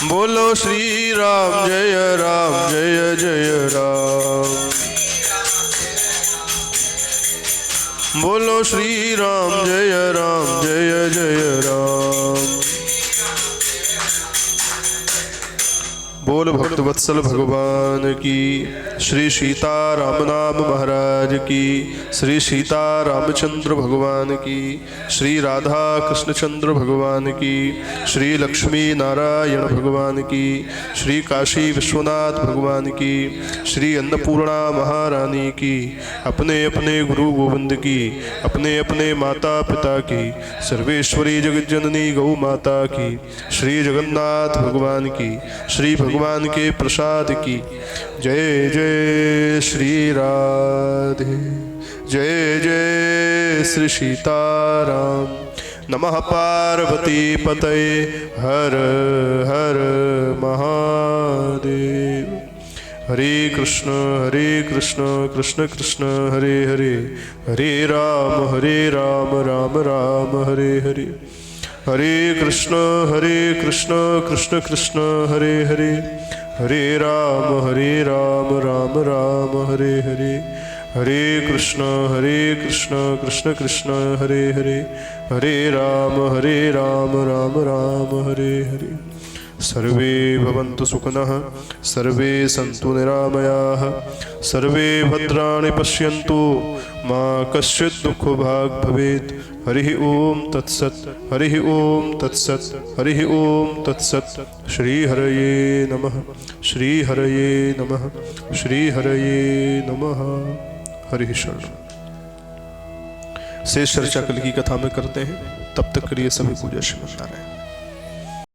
बोलो श्री राम जय राम जय जय राम। बोलो श्री राम जय राम जय जय राम। बोल भक्तवत्सल भगवान की, श्री सीता राम नाम महाराज की, श्री सीता रामचंद्र भगवान की, श्री राधा कृष्णचंद्र भगवान की, श्री लक्ष्मी नारायण भगवान की, श्री काशी विश्वनाथ भगवान की, श्री अन्नपूर्णा महारानी की, अपने अपने गुरु गोविंद की, अपने अपने माता पिता की, सर्वेश्वरी जगत जननी गौ माता की, श्री जगन्नाथ भगवान की, श्री भगवान के प्रसाद की। जय जय श्री राधे, जय जय श्री सीताराम। नमः पार्वती पतये, हर हर महादेव। हरे कृष्ण कृष्ण कृष्ण हरे हरे, हरे राम राम राम हरे हरे। हरे कृष्ण कृष्ण कृष्ण हरे हरे, हरे राम राम राम हरे हरे। हरे कृष्ण कृष्ण कृष्ण हरे हरे, हरे राम राम राम हरे हरे। सर्वे भवन्तु सुखिनः, सर्वे सन्तु निरामयाः, सर्वे भद्राणि पश्यन्तु, मा कश्चित् दुःखभाग् भवेत्। हरि ओम तत्सत्, हरि ओम तत्सत्, हरि ओम तत्सत्। श्री हरये नमः, श्री हरये नमः, श्री हरये नमः। हरि शरण। शेष चर्चा कल की कथा में करते हैं, तब तक के लिए सभी को जय श्रीमन नारायण।